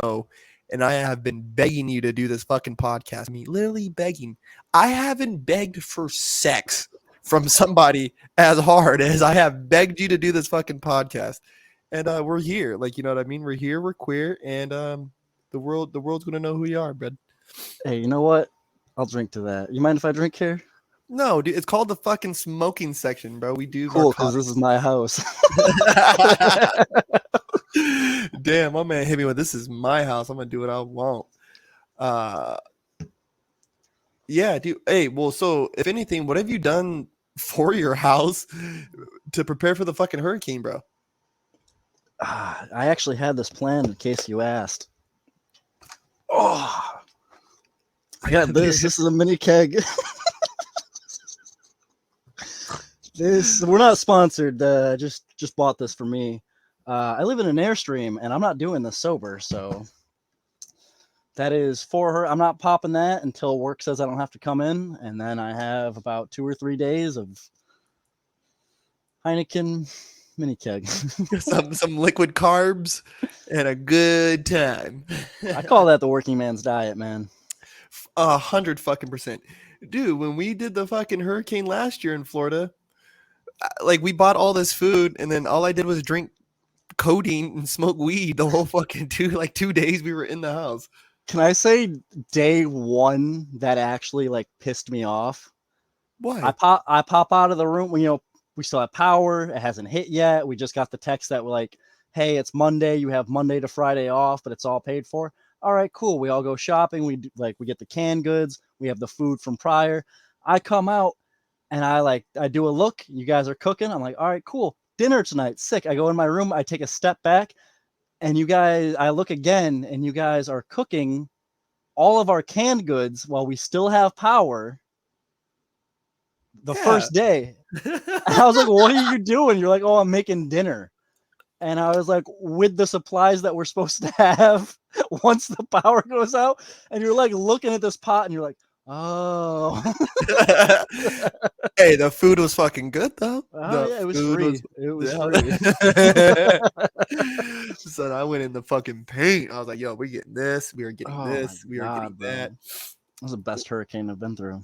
know, and I have been begging you to do this fucking podcast. I mean, literally begging. I haven't begged for sex from somebody as hard as I have begged you to do this fucking podcast. And we're here. Like, you know what I mean? We're here, we're queer, and the world's gonna know who you are, bud. Hey, you know what? I'll drink to that. You mind if I drink here? No, dude, it's called the fucking smoking section, bro. We do Cool, because this narcotics. is my house. Damn, my man hit me with this is my house. I'm gonna do what I want. Uh yeah, dude. Hey, well, so if anything, what have you done for your house to prepare for the fucking hurricane, bro? I actually had this plan in case you asked. Oh, I got this. This is a mini keg. We're not sponsored. Just bought this for me. I live in an Airstream, and I'm not doing this sober, so that is for her. I'm not popping that until work says I don't have to come in, and then I have about 2 or 3 days of Heineken mini keg. some liquid carbs and a good time. I call that the working man's diet, man. 100 fucking %. Dude, when we did the fucking hurricane last year in Florida, like we bought all this food and then all I did was drink codeine and smoke weed the whole fucking 2 days we were in the house. Can I say day one that actually like pissed me off? Why? I pop out of the room when, we still have power. It hasn't hit yet. We just got the text that we're like, hey, it's Monday. You have Monday to Friday off, but it's all paid for. All right, cool. We all go shopping. We get the canned goods. We have the food from prior. I come out and I do a look. You guys are cooking. I'm like, all right, cool. Dinner tonight. Sick. I go in my room. I take a step back and I look again and you guys are cooking all of our canned goods while we still have power. The first day. I was like, what are you doing? You're like, oh, I'm making dinner. And I was like, with the supplies that we're supposed to have once the power goes out. And you're like looking at this pot and you're like, oh. Hey, the food was fucking good though. Oh, yeah, it was free. It was free. So I went in the fucking paint. I was like, yo, we're getting this. We are getting this. We are getting that. That was the best hurricane I've been through.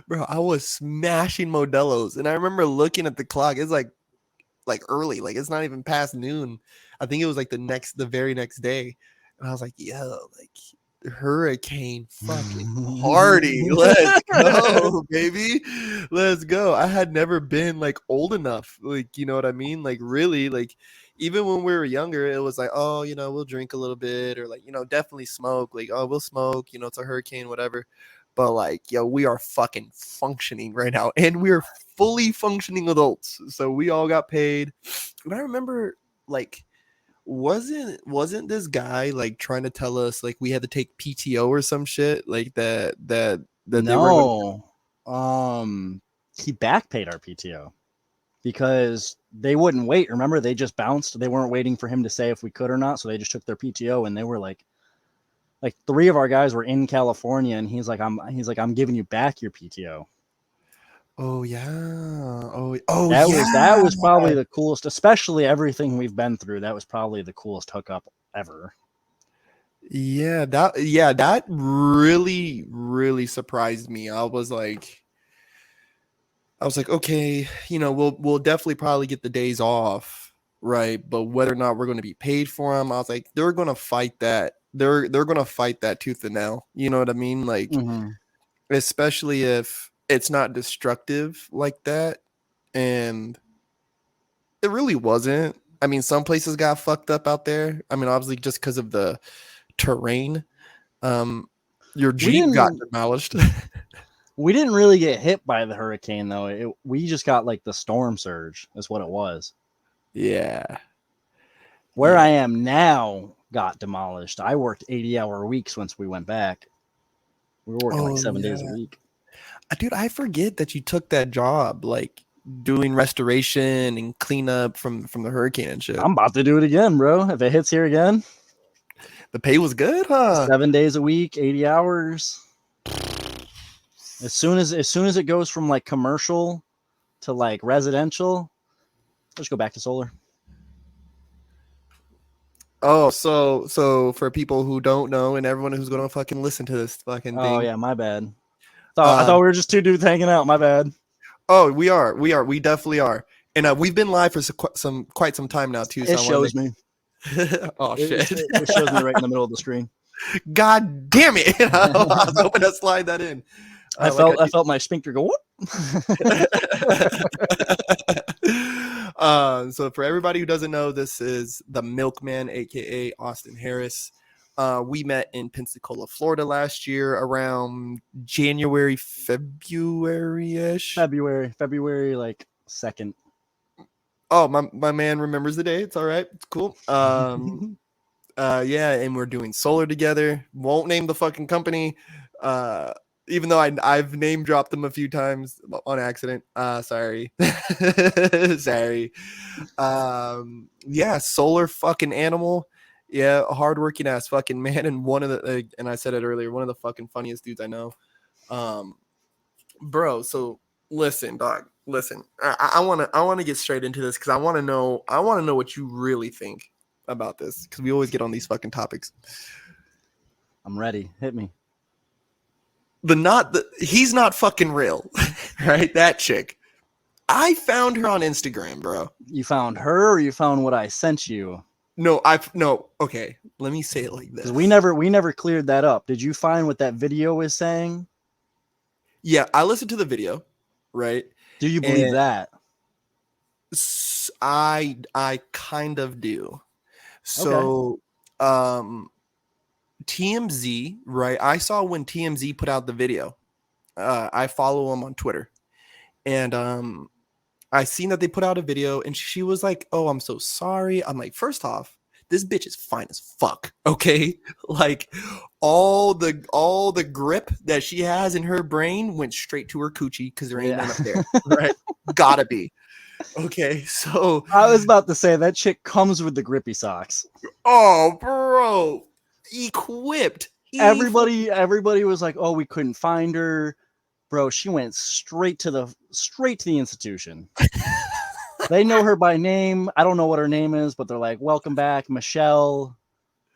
Bro, I was smashing Modelo's, and I remember looking at the clock. It's like early, like it's not even past noon. I think it was like the very next day, and I was like, "Yo, like hurricane fucking party, let's go, baby, let's go." I had never been like old enough, like you know what I mean, like really, like even when we were younger, it was like, oh, we'll drink a little bit, or like definitely smoke, like oh, we'll smoke, it's a hurricane, whatever. But like, yo, we are fucking functioning right now, and we are fully functioning adults. So we all got paid. And I remember, like, wasn't this guy like trying to tell us like we had to take PTO or some shit like that? No, he back paid our PTO because they wouldn't wait. Remember, they just bounced. They weren't waiting for him to say if we could or not, so they just took their PTO, and they were like 3 of our guys were in California, and he's like, I'm giving you back your PTO. Oh yeah. That was probably the coolest, especially everything we've been through. That was probably the coolest hookup ever. Yeah, that really, really surprised me. I was like, okay, we'll definitely probably get the days off, right? But whether or not we're going to be paid for them, I was like, they're going to fight that. They're going to fight that tooth and nail. You know what I mean? Like, especially if it's not destructive like that. And it really wasn't. I mean, some places got fucked up out there. I mean, obviously just because of the terrain. Your Jeep got demolished. We didn't really get hit by the hurricane though. We just got like the storm surge is what it was. Yeah. Where I am now got demolished. I worked 80-hour weeks once we went back. We were working 7 days a week. Dude, I forget that you took that job, like doing restoration and cleanup from the hurricane and shit. I'm about to do it again, bro. If it hits here again. The pay was good, huh? 7 days a week, 80 hours. As soon as it goes from like commercial to like residential, let's go back to solar. Oh, so for people who don't know and everyone who's gonna fucking listen to this fucking Oh thing, yeah, my bad. I uh, thought we were just two dudes hanging out. My bad. oh, we definitely are, and we've been live for quite some time now too. So It I want shows me. to make. Oh shit! It shows me right in the middle of the screen. God damn it! I was hoping to slide that in. I Like felt I felt my sphincter go. Whoop. So for everybody who doesn't know, this is the Milkman, aka Austin Harris. We met in Pensacola, Florida last year around January, February-ish. February like 2nd. Oh, my man remembers the day. It's all right. It's cool. Yeah, and we're doing solar together. Won't name the fucking company. Even though I've name dropped them a few times on accident. Sorry. Sorry. Yeah, solar fucking animal. Yeah, a hardworking ass fucking man, and one of the and I said it earlier, one of the fucking funniest dudes I know. Bro, so listen, dog. Listen. I wanna get straight into this because I wanna know what you really think about this. Because we always get on these fucking topics. I'm ready. Hit me. He's not fucking real, right? That chick. I found her on Instagram, bro. You found her, or you found what I sent you? No. Okay, let me say it like this. Because we never cleared that up. Did you find what that video is saying? Yeah, I listened to the video, right? Do you believe And that? I kind of do. So, TMZ, right? I saw when TMZ put out the video. I follow them on Twitter, and I seen that they put out a video, and she was like, "Oh, I'm so sorry." I'm like, first off, this bitch is fine as fuck. Okay, like all the grip that she has in her brain went straight to her coochie because there ain't none up there, right? Gotta be. Okay, so I was about to say that chick comes with the grippy socks. oh, bro, equipped. Everybody was like, "Oh, we couldn't find her." Bro, she went straight to the institution. They know her by name. I don't know what her name is, but they're like, "Welcome back, Michelle.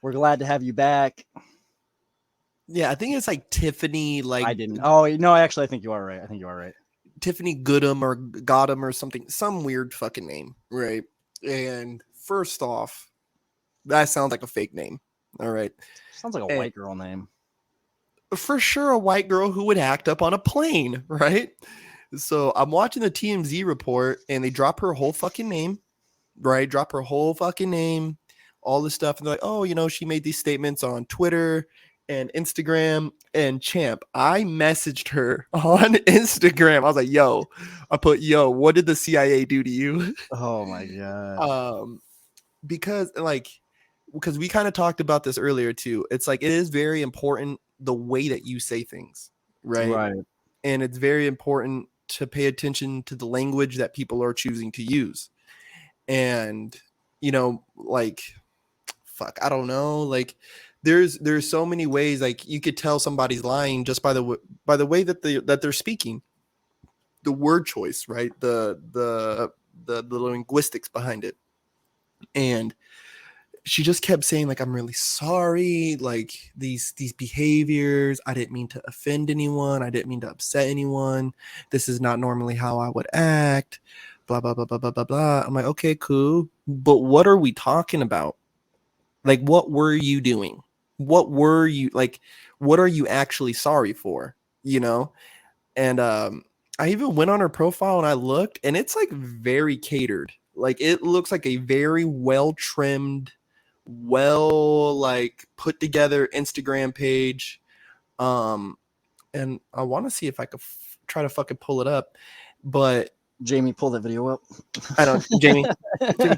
We're glad to have you back." Yeah, I think it's like Tiffany. Like I didn't. Oh no, actually, I think you are right. I think you are right. Tiffany Goodham or Gotham or something, some weird fucking name, right? And first off, that sounds like a fake name. All right. Sounds like a white girl name. For sure, a white girl who would act up on a plane, right? So I'm watching the TMZ report and they drop her whole fucking name, right? Drop her whole fucking name, all this stuff. And they're like, oh, she made these statements on Twitter and Instagram and Champ. I messaged her on Instagram. I was like, yo, what did the CIA do to you? Oh my god. Because we kind of talked about this earlier too. It's like it is very important the way that you say things, right? And it's very important to pay attention to the language that people are choosing to use. And like fuck, I don't know, like there's so many ways like you could tell somebody's lying just by the way that they're speaking, the word choice, right? The linguistics behind it. And she just kept saying like, I'm really sorry, like these behaviors, I didn't mean to offend anyone, I didn't mean to upset anyone, this is not normally how I would act, blah blah blah blah blah blah blah. I'm like, okay, cool, but what are we talking about? Like, what were you doing? What are you actually sorry for? And I even went on her profile and I looked, and it's like very catered. Like it looks like a very well trimmed, like put together Instagram page. And I want to see if I could try to fucking pull it up, but Jamie, pull that video up. I don't. Jamie, can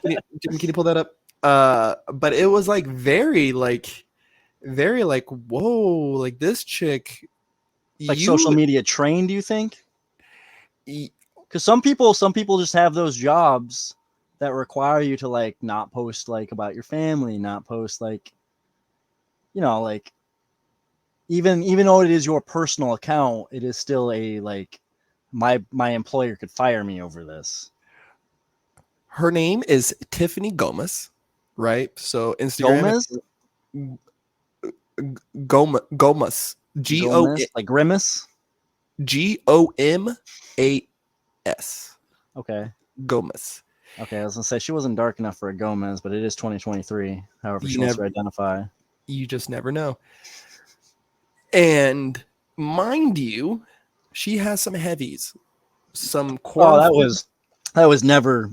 you pull that up? But it was like very like whoa, like this chick, like social media trained, do you think? Because some people just have those jobs that require you to like not post like about your family, not post like, like even though it is your personal account, it is still a like my employer could fire me over this. Her name is Tiffany Gomez. right? So Instagram, Gomez, Gomas, Gomez, like Grimace. Gomas, Okay. Gomas. Okay, I was gonna say she wasn't dark enough for a Gomez, but it is 2023. However, she wants to identify. You just never know. And mind you, she has some heavies, some corn. Oh, that was never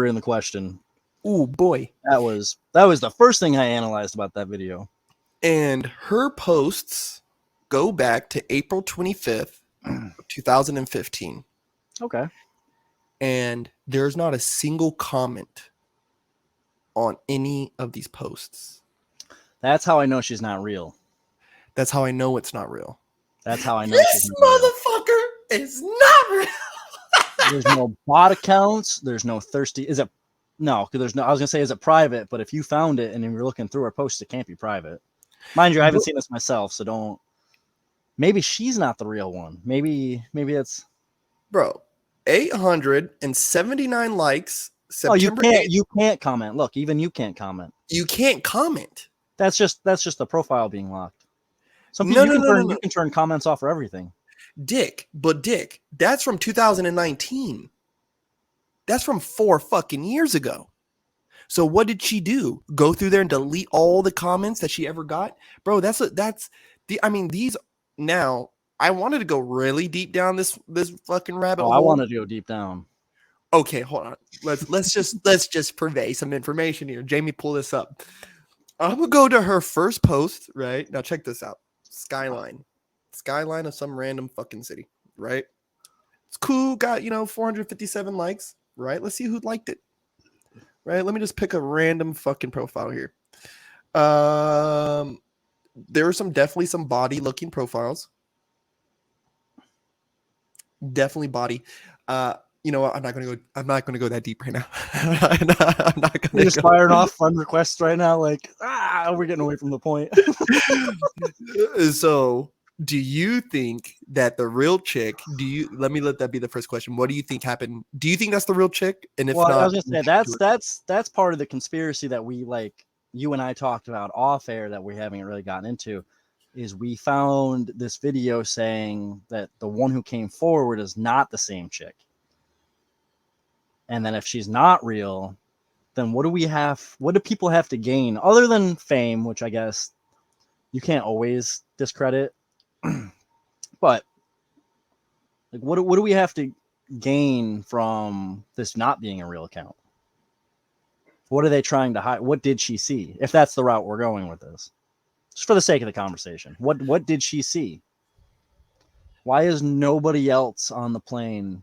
in the question. Oh boy. That was the first thing I analyzed about that video. And her posts go back to April 25th, 2015. Okay. And there's not a single comment on any of these posts. That's how I know she's not real. That's how I know it's not real. That's how I know This motherfucker is not real. There's no bot accounts. There's no thirsty. Is it? No, because there's no. I was gonna say, is it private? But if you found it and you're looking through her posts, it can't be private. Mind you, I haven't seen this myself, so don't. Maybe she's not the real one. Maybe it's. Bro, 879 likes. September you can't comment. Look, even you can't comment. You can't comment. That's just the profile being locked. Some people you can turn comments off for everything. Dick, that's from 2019. That's from 4 fucking years ago. So what did she do? Go through there and delete all the comments that she ever got? Bro, these now I wanted to go really deep down this fucking rabbit hole. I wanted to go deep down. Okay, hold on. Let's just purvey some information here. Jamie, pull this up. I'm gonna go to her first post, right? Now check this out. Skyline of some random fucking city, right? It's cool, got 457 likes, right? Let's see who liked it. Right? Let me just pick a random fucking profile here. There were definitely some body looking profiles. Definitely body. You know what? I'm not gonna go that deep right now. I'm not gonna. You're just firing off fun requests right now. Like, we're getting away from the point. So, do you think that the real chick? Let that be the first question. What do you think happened? Do you think that's the real chick? And if not, I was gonna say that's part of the conspiracy that we you and I talked about off air that we haven't really gotten into. Is we found this video saying that the one who came forward is not the same chick. And then if she's not real, then what do people have to gain other than fame, which I guess you can't always discredit. But what do we have to gain from this not being a real account? What are they trying to hide? What did she see? If that's the route we're going with this. Just for the sake of the conversation. What did she see? Why is nobody else on the plane?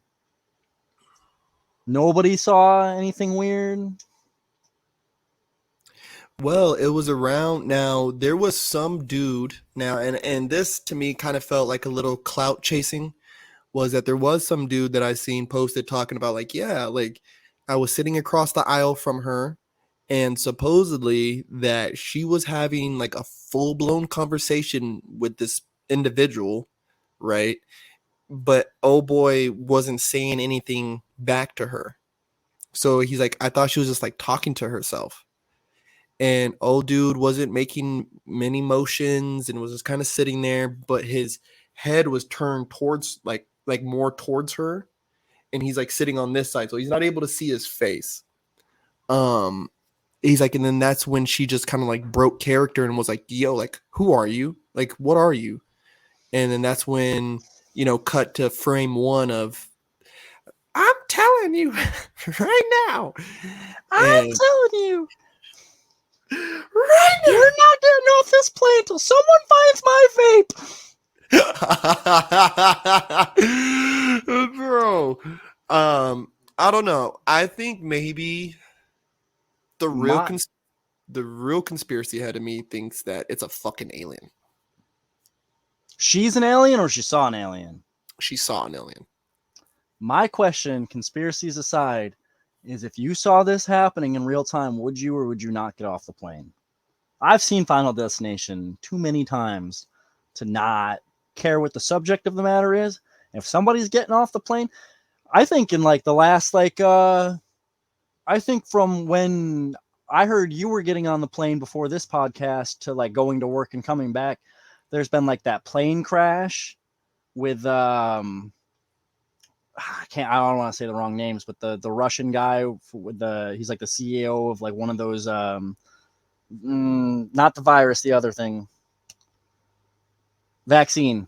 Nobody saw anything weird? Well, it was around now. There was some dude now, and this to me kind of felt like a little clout chasing. Was that there was some dude that I seen posted talking about I was sitting across the aisle from her, and supposedly that she was having a full blown conversation with this individual, right? But oh boy wasn't saying anything back to her. So he's like, I thought she was just talking to herself. And old dude wasn't making many motions and was just kind of sitting there, but his head was turned towards more towards her. And he's sitting on this side. So he's not able to see his face. He's and then that's when she just kind of broke character and was like, yo, who are you? What are you? And then that's when, cut to frame one of, I'm telling you right now. I'm telling you. Right now. You're not getting off this plane until someone finds my vape. Bro. I don't know. I think maybe the real conspiracy head of me thinks that it's a fucking alien. She's an alien or she saw an alien? She saw an alien. My question, conspiracies aside, is if you saw this happening in real time, would you or would you not get off the plane? I've seen Final Destination too many times to not care what the subject of the matter is. If somebody's getting off the plane, I think in the last I think from when I heard you were getting on the plane before this podcast to like going to work and coming back. There's been like that plane crash with I don't want to say the wrong names, but the Russian guy with he's like the CEO of like one of those not the virus, the other thing, vaccine.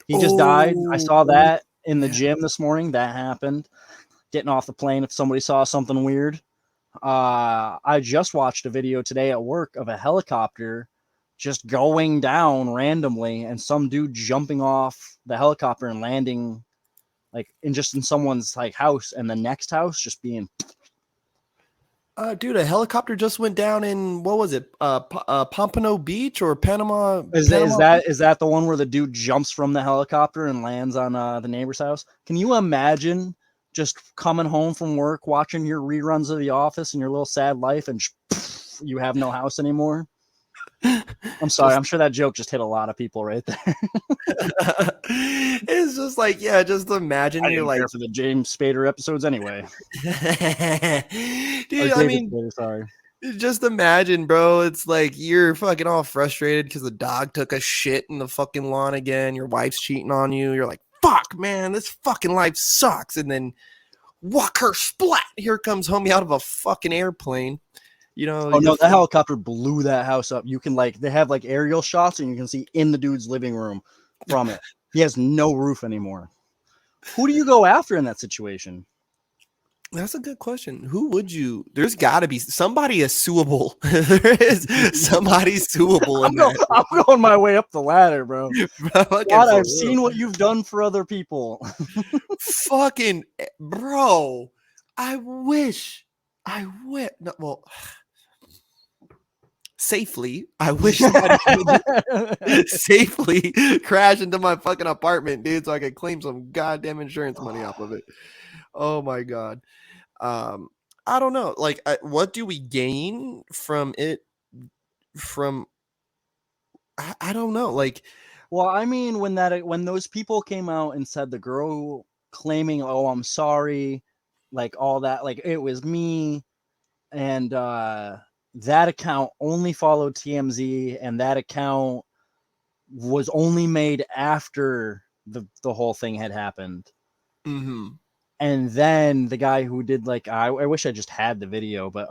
He just died. I saw that in the gym this morning. That happened. Getting off the plane. If somebody saw something weird, I just watched a video today at work of a helicopter just going down randomly, and some dude jumping off the helicopter and landing like in someone's like house, and the next house just being. Dude, a helicopter just went down in what was it? Pompano Beach or Panama? Is that the one where the dude jumps from the helicopter and lands on the neighbor's house? Can you imagine just coming home from work, watching your reruns of The Office and your little sad life, and you have no house anymore? I'm sorry. I'm sure that joke just hit a lot of people right there. It's just like, yeah, just imagine I you're didn't like care for the James Spader episodes anyway. Dude, I mean, Spader, sorry. Just imagine, bro. It's like you're fucking all frustrated because the dog took a shit in the fucking lawn again. Your wife's cheating on you. You're like, fuck, man, this fucking life sucks. And then, walker splat, here comes homie out of a fucking airplane. You know, oh no, the helicopter blew that house up. You can they have like aerial shots, and you can see in the dude's living room from it. He has no roof anymore. Who do you go after in that situation? That's a good question. Who would you? There's got to be somebody is suable. There is somebody suable in that. I'm going my way up the ladder, bro. God, I've seen what you've done for other people. Fucking bro, I wish. No, well, safely. I wish somebody would safely crash into my fucking apartment, dude, so I could claim some goddamn insurance money off of it. Oh my god. I don't know. Like, what do we gain from it? I don't know. Like, well, I mean, when those people came out and said the girl claiming, "Oh, I'm sorry," like all that, like it was me, and that account only followed TMZ, and that account was only made after the whole thing had happened. mm-hmm. And then the guy who did like I wish I just had the video, but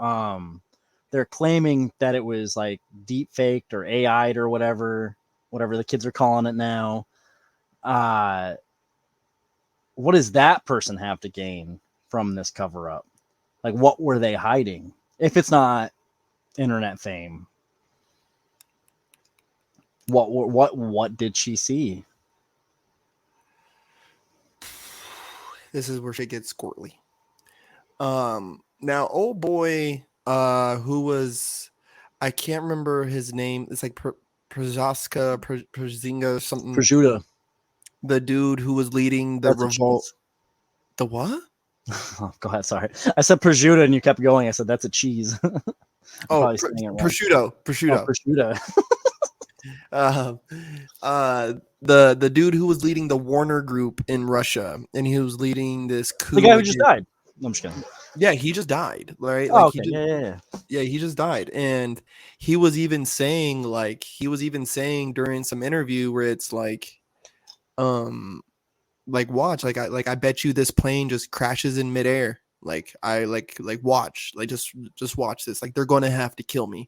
they're claiming that it was like deep faked or AI'd or whatever the kids are calling it now. What does that person have to gain from this cover up? Like, what were they hiding if it's not internet fame? What did she see? This is where shit gets squirrely. Now, old boy, who was, I can't remember his name. It's like Przaska, Przinga, something. Prosciutto. The dude who was leading the revolt. The what? Oh, go ahead. Sorry, I said prosciutto and you kept going. I said that's a cheese. Oh, prosciutto. Oh, the dude who was leading the Warner Group in Russia, and he was leading this coup. The guy who just died. I'm just kidding. Yeah, he just died, right? Oh, like okay. Yeah, he just died. And he was even saying during some interview where it's like watch, I bet you this plane just crashes in midair. Like I watch, like just watch this. Like they're gonna have to kill me.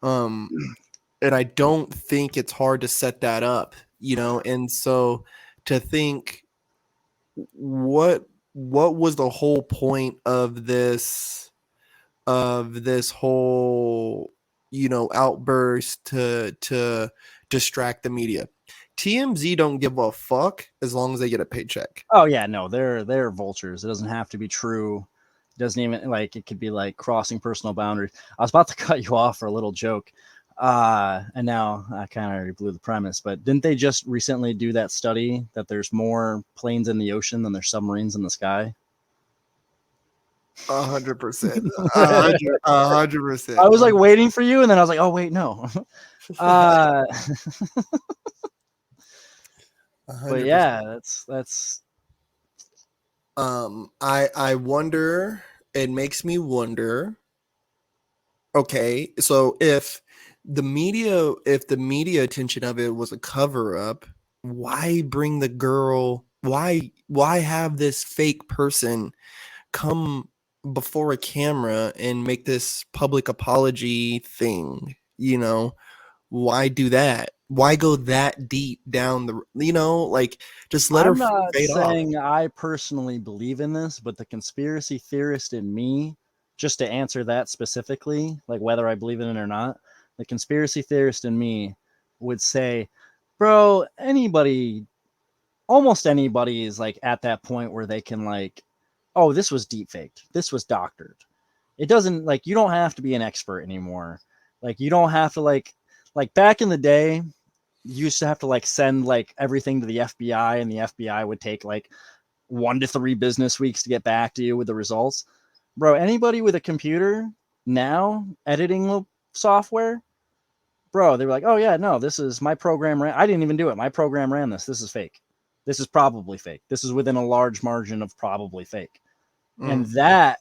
And I don't think it's hard to set that up, you know. And so to think what was the whole point of this whole, you know, outburst to distract the media. TMZ don't give a fuck as long as they get a paycheck. Oh yeah, no, they're vultures. It doesn't have to be true. It doesn't even like it could be like crossing personal boundaries. I was about to cut you off for a little joke. And now I kind of already blew the premise, but didn't they just recently do that study that there's more planes in the ocean than there's submarines in the sky? 100%. 100%. I was like waiting for you, and then I was like, oh wait, no. But yeah, that's. I wonder. It makes me wonder Okay, so if the media attention of it was a cover up, why bring the girl? Why have this fake person come before a camera and make this public apology thing? Why do that? Why go that deep down like just let her I'm not fade off. saying I personally believe in this, but the conspiracy theorist in me, just to answer that specifically, like whether I believe in it or not, the conspiracy theorist in me would say, bro, almost anybody is like at that point where they can like, oh, this was deep faked. This was doctored. It doesn't like, you don't have to be an expert anymore. Like you don't have to like back in the day, you used to have to like send like everything to the FBI, and the FBI would take like 1 to 3 business weeks to get back to you with the results. Bro, anybody with a computer now, editing software, bro, they were like, oh yeah, no, this is my program. I didn't even do it. My program ran this. This is fake. This is probably fake. This is within a large margin of probably fake. And that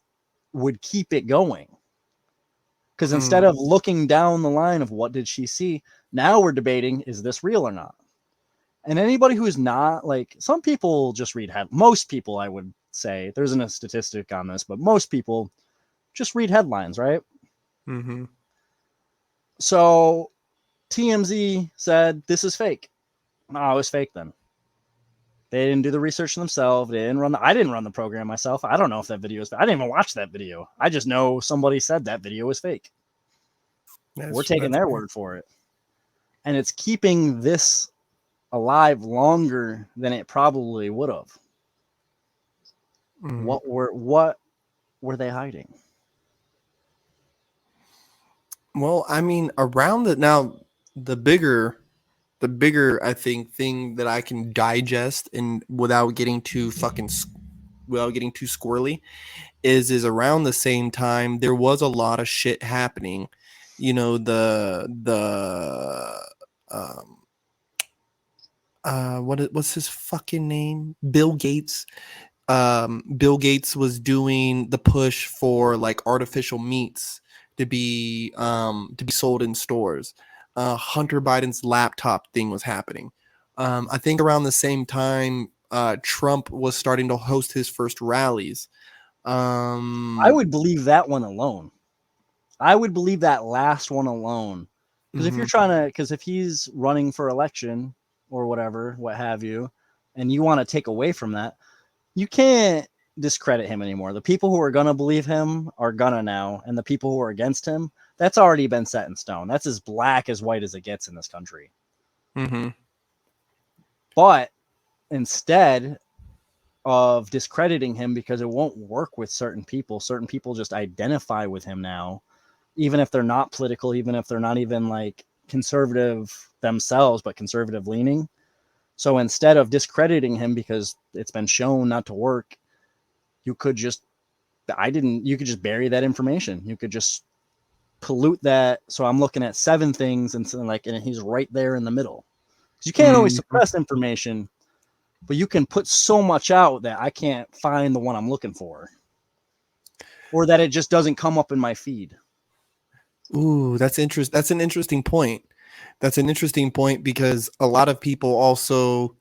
would keep it going. Because instead of looking down the line of what did she see, now we're debating, is this real or not? And anybody who's not, like, some people just read most people, I would say, there isn't a statistic on this, but most people just read headlines, right? Mm-hmm. So TMZ said this is fake. No, it was fake then. They didn't do the research themselves. I didn't run the program myself. I don't know if that video is. I didn't even watch that video. I just know somebody said that video was fake. We're taking their word for it. And it's keeping this alive longer than it probably would have. What were they hiding? Well, I mean, the bigger I think thing that I can digest and without getting too squirrely is around the same time there was a lot of shit happening. What's his fucking name? Bill Gates. Bill Gates was doing the push for like artificial meats to be sold in stores. Hunter Biden's laptop thing was happening. I think around the same time, Trump was starting to host his first rallies. I would believe that one alone. I would believe that last one alone. Because if you're because if he's running for election or whatever, what have you, and you want to take away from that, you can't discredit him anymore. The people who are going to believe him are gonna now, and the people who are against him, that's already been set in stone. That's as black as white as it gets in this country. Mm-hmm. But instead of discrediting him because it won't work with certain people just identify with him now, even if they're not political, even if they're not even like conservative themselves, but conservative leaning. So instead of discrediting him because it's been shown not to work, you could just bury that information. You could just pollute that. So I'm looking at 7 things and he's right there in the middle. You can't always suppress information, but you can put so much out that I can't find the one I'm looking for, or that it just doesn't come up in my feed. Ooh, that's interesting. That's an interesting point. That's an interesting point because a lot of people also,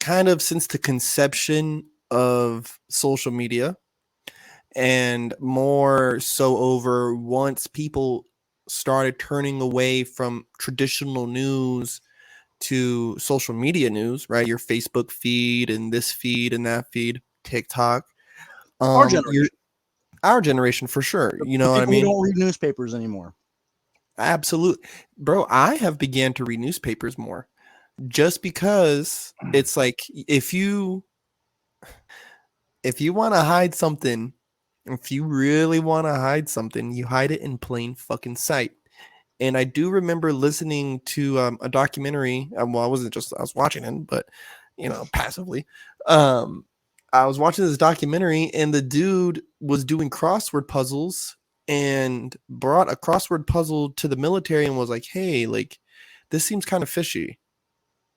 kind of since the conception of social media, and more so over once people started turning away from traditional news to social media news, right? Your Facebook feed and this feed and that feed, TikTok. Our generation for sure. You know what I mean? We don't read newspapers anymore. Absolutely. Bro, I have began to read newspapers more just because it's like if you want to hide something, if you really want to hide something, you hide it in plain fucking sight. And I do remember listening to a documentary. I was watching it, but passively. I was watching this documentary, and the dude was doing crossword puzzles and brought a crossword puzzle to the military and was like, "Hey, like this seems kind of fishy.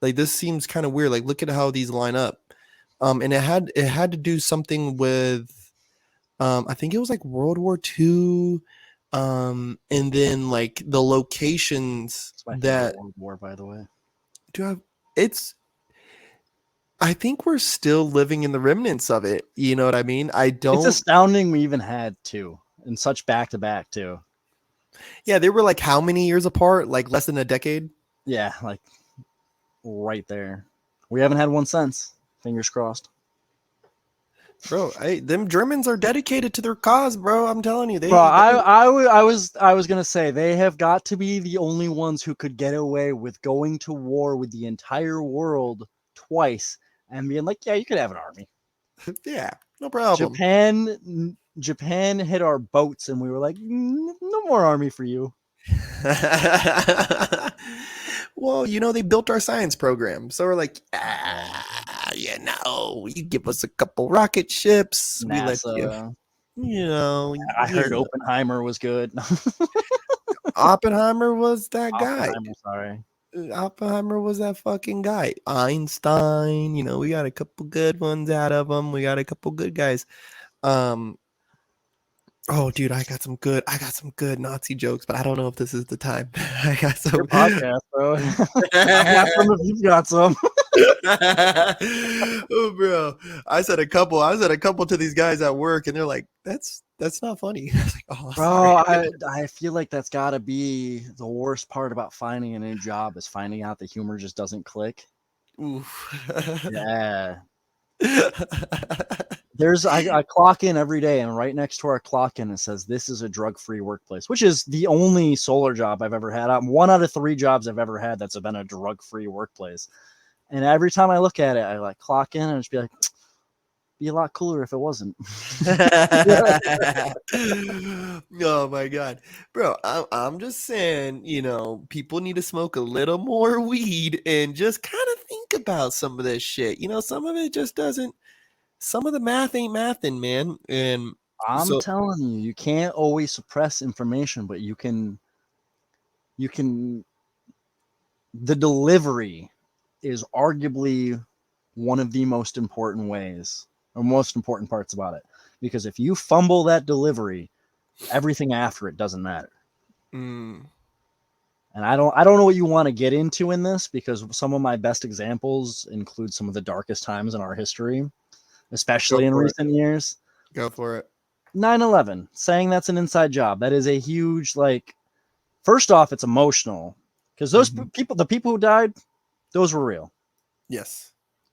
Like this seems kind of weird. Like look at how these line up." And it had to do something with I think it was like World War II, And then like the locations It's my that favorite World War, by the way. do have it's I think we're still living in the remnants of it. You know what I mean? I It's don't. astounding we even had two in such back to back too. Yeah, they were like how many years apart? Like less than a decade. Yeah, like right there. We haven't had one since. Fingers crossed. Bro, them Germans are dedicated to their cause, bro. I'm telling you, Bro, they I was gonna say they have got to be the only ones who could get away with going to war with the entire world twice and being like, yeah, you could have an army. yeah, no problem. Japan hit our boats and we were like, no more army for you. Well, they built our science program, so we're like, you give us a couple rocket ships, we let you, NASA. you know, I heard yeah. Oppenheimer was good. Oppenheimer was that guy. Oppenheimer, sorry. Oppenheimer was that fucking guy. Einstein, we got a couple good ones out of him. We got a couple good guys. Um, oh, dude, I got some good Nazi jokes, but I don't know if this is the time. I got Your some. podcast, bro. I've got some if you've got some. Oh, bro, I said a couple to these guys at work, and they're like, "That's not funny." I was like, "Oh, sorry." Bro, I feel like that's got to be the worst part about finding a new job is finding out the humor just doesn't click. Oof. Yeah. I clock in every day, and right next to our clock in, it says this is a drug-free workplace, which is the only solar job I've ever had. One out of 3 jobs I've ever had that's been a drug-free workplace. And every time I look at it, I like clock in and just be like, be a lot cooler if it wasn't. Oh my god, bro! I'm just saying, people need to smoke a little more weed and just kind of think about some of this shit. Some of it just doesn't. Some of the math ain't mathing, man. And I'm so, telling you, you can't always suppress information, but you can. The delivery is arguably one of the most important ways or most important parts about it, because if you fumble that delivery, everything after it doesn't matter. mm, And I don't know what you want to get into in this, because some of my best examples include some of the darkest times in our history, go especially in for it. recent years. Go for it. 9/11, saying that's an inside job, that is a huge, like, first off, it's emotional because those Mhm. people, the people who died, those were real. Yes.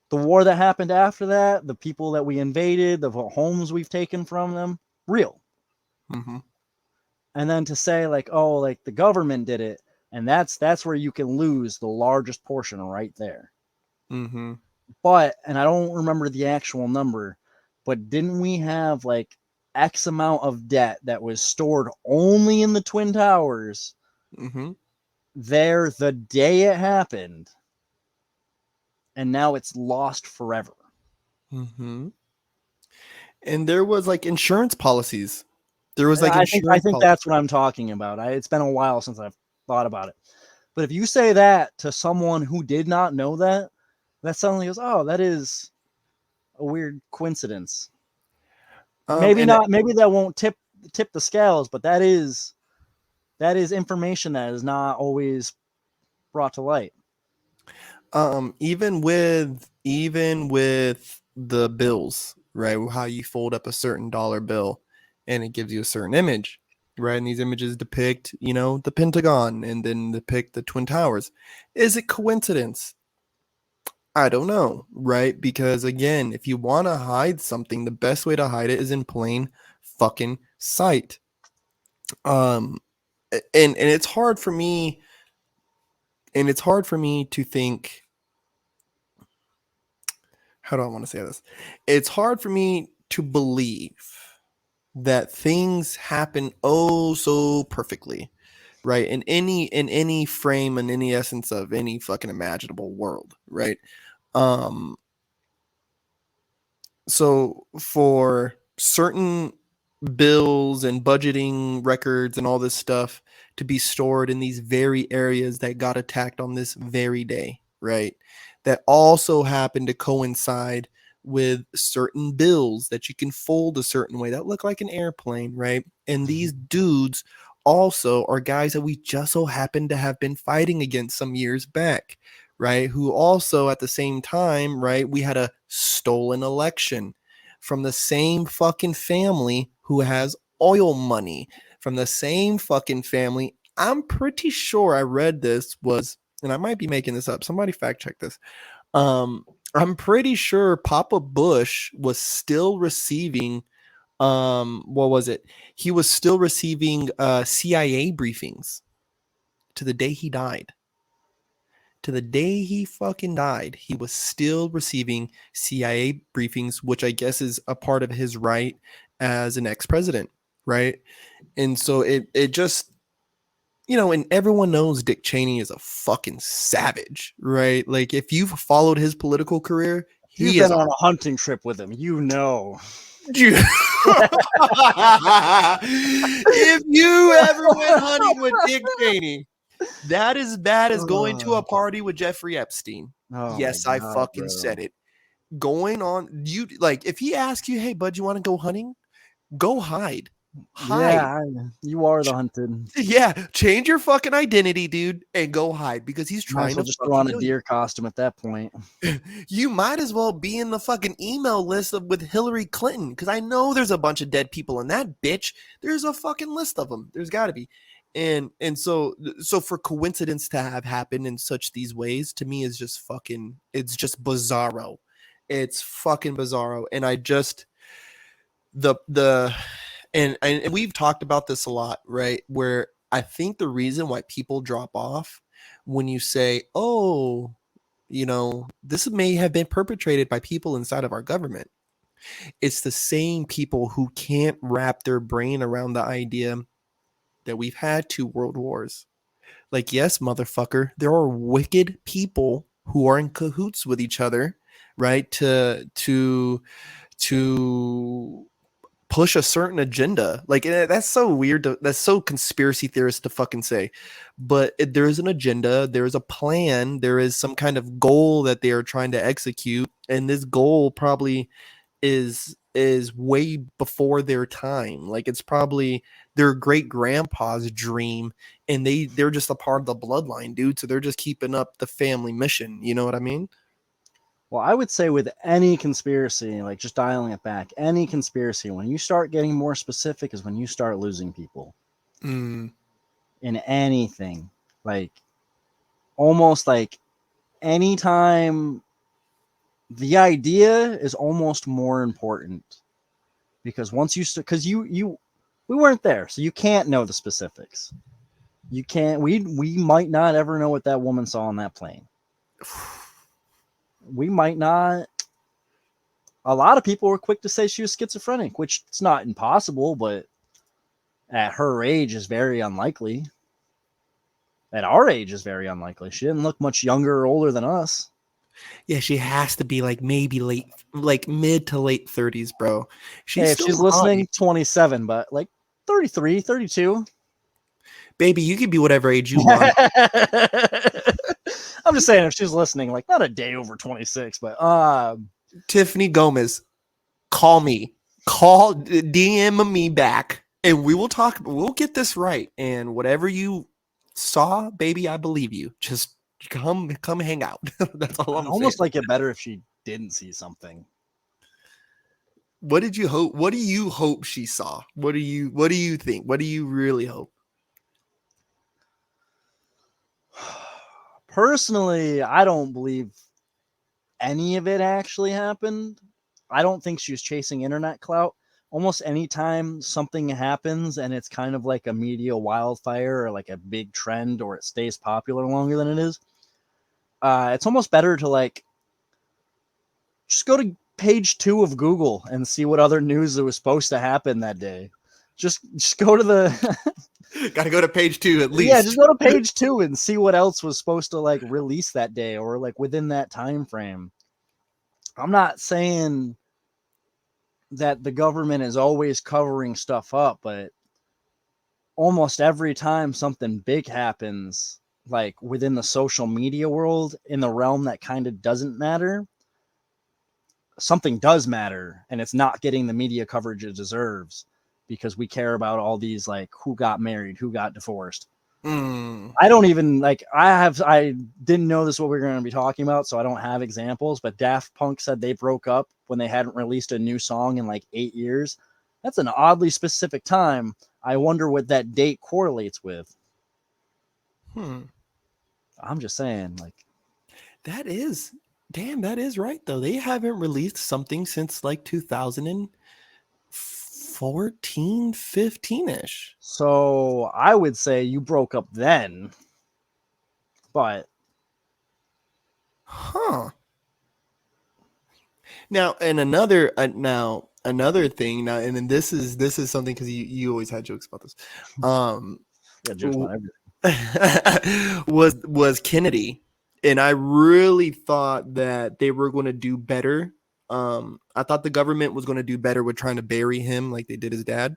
The war that happened after that, the people that we invaded, the homes we've taken from them, real. Hmm. And then to say like, oh, like the government did it, and that's where you can lose the largest portion right there. Hmm. But, and I don't remember the actual number, but didn't we have like X amount of debt that was stored only in the Twin Towers Hmm. there the day it happened, and now it's lost forever? Hmm. And there was like insurance policies. There was like I insurance think policies. that's what I'm talking about. It's been a while since I've thought about it. But if you say that to someone who did not know that, that suddenly goes, "Oh, that is a weird coincidence." Maybe And not. Maybe that won't tip the scales, but that is information that is not always brought to light. even with the bills, right? How you fold up a certain dollar bill and it gives you a certain image, right? And these images depict, the Pentagon and then depict the Twin Towers. Is it coincidence? I don't know, right? Because again, if you want to hide something, the best way to hide it is in plain fucking sight. Um and it's hard for me to think, how do I want to say this? It's hard for me to believe that things happen oh so perfectly, right? In any frame and any essence of any fucking imaginable world, right? Um so for certain bills and budgeting records and all this stuff to be stored in these very areas that got attacked on this very day, right? That also happened to coincide with certain bills that you can fold a certain way that look like an airplane, right? And these dudes also are guys that we just so happen to have been fighting against some years back, right? Who also at the same time, right, we had a stolen election from the same fucking family who has oil money, from the same fucking family. I'm pretty sure I read this was, and I might be making this up. Somebody fact check this. I'm pretty sure Papa Bush was still receiving what was it? He was still receiving CIA briefings to the day he died. To the day he fucking died, he was still receiving CIA briefings, which I guess is a part of his right as an ex-president, right? And so it just, you know, and everyone knows Dick Cheney is a fucking savage, right? Like if you've followed his political career, You've he is been on a hunting trip with him, you know. Dude. If you ever went hunting with Dick Cheney, that is bad as going to a party with Jeffrey Epstein. Oh Yes, my I God, fucking bro. said it. Going on, you like if he asks you, hey bud, you want to go hunting? Go hide. Hide. Yeah, you are the hunted. Yeah, change your fucking identity, dude, and go hide because he's Might as trying well to just throw fucking on a kill you. deer costume at that point. You might as well be in the fucking email list with Hillary Clinton because I know there's a bunch of dead people in that bitch. There's a fucking list of them. There's got to be, and so for coincidence to have happened in such these ways to me is just fucking. It's just bizarro. It's fucking bizarro, and I just the and we've talked about this a lot, right? Where I think the reason why people drop off when you say, oh, you know, this may have been perpetrated by people inside of our government. It's the same people who can't wrap their brain around the idea that we've had 2 world wars. Like, yes, motherfucker, there are wicked people who are in cahoots with each other, right? To push a certain agenda. Like that's so weird. That's so conspiracy theorist to fucking say. But there is an agenda. There is a plan. There is some kind of goal that they are trying to execute, and this goal probably is way before their time. Like it's probably their great grandpa's dream, and they're just a part of the bloodline, dude. So they're just keeping up the family mission. You know what I mean? Well, I would say with any conspiracy, like just dialing it back, any conspiracy, when you start getting more specific is when you start losing people in anything. Like almost like anytime the idea is almost more important because once you start, because we weren't there, so you can't know the specifics. You can't. We might not ever know what that woman saw on that plane. We might not. A lot of people were quick to say she was schizophrenic, which it's not impossible, but at her age is very unlikely. At our age is very unlikely. She didn't look much younger or older than us. Yeah, she has to be like maybe late, like mid to late 30s, bro. Hey, if she's listening, 27, but like 33, 32. Baby, you can be whatever age you want. I'm just saying if she's listening, like not a day over 26, but Tiffany Gomez, call me. Call DM me back and we will talk. We'll get this right. And whatever you saw, baby, I believe you. Just come hang out. That's all I'm almost saying. like it better if she didn't see something. What did you hope? What do you hope she saw? What do you think? What do you really hope? Personally, I don't believe any of it actually happened. I don't think she was chasing internet clout. Almost anytime something happens and it's kind of like a media wildfire or like a big trend or it stays popular longer than it is, it's almost better to like just go to page 2 of Google and see what other news that was supposed to happen that day. Just go to the Got to go to page 2 at least. Yeah, just go to page 2 and see what else was supposed to like release that day or like within that time frame. I'm not saying that the government is always covering stuff up, but almost every time something big happens, like within the social media world, in the realm that kind of doesn't matter, something does matter, and it's not getting the media coverage it deserves because we care about all these like who got married, who got divorced. I don't even like. I didn't know this is what we were going to be talking about, so I don't have examples. But Daft Punk said they broke up when they hadn't released a new song in like 8 years. That's an oddly specific time. I wonder what that date correlates with. I'm just saying, like, that is right though. They haven't released something since like 2014, 15-ish. So I would say you broke up then, but now and another thing now, and then this is something because you always had jokes about this. Yeah, jokes about everything. was Kennedy, and I really thought that they were going to do better. I thought the government was going to do better with trying to bury him like they did his dad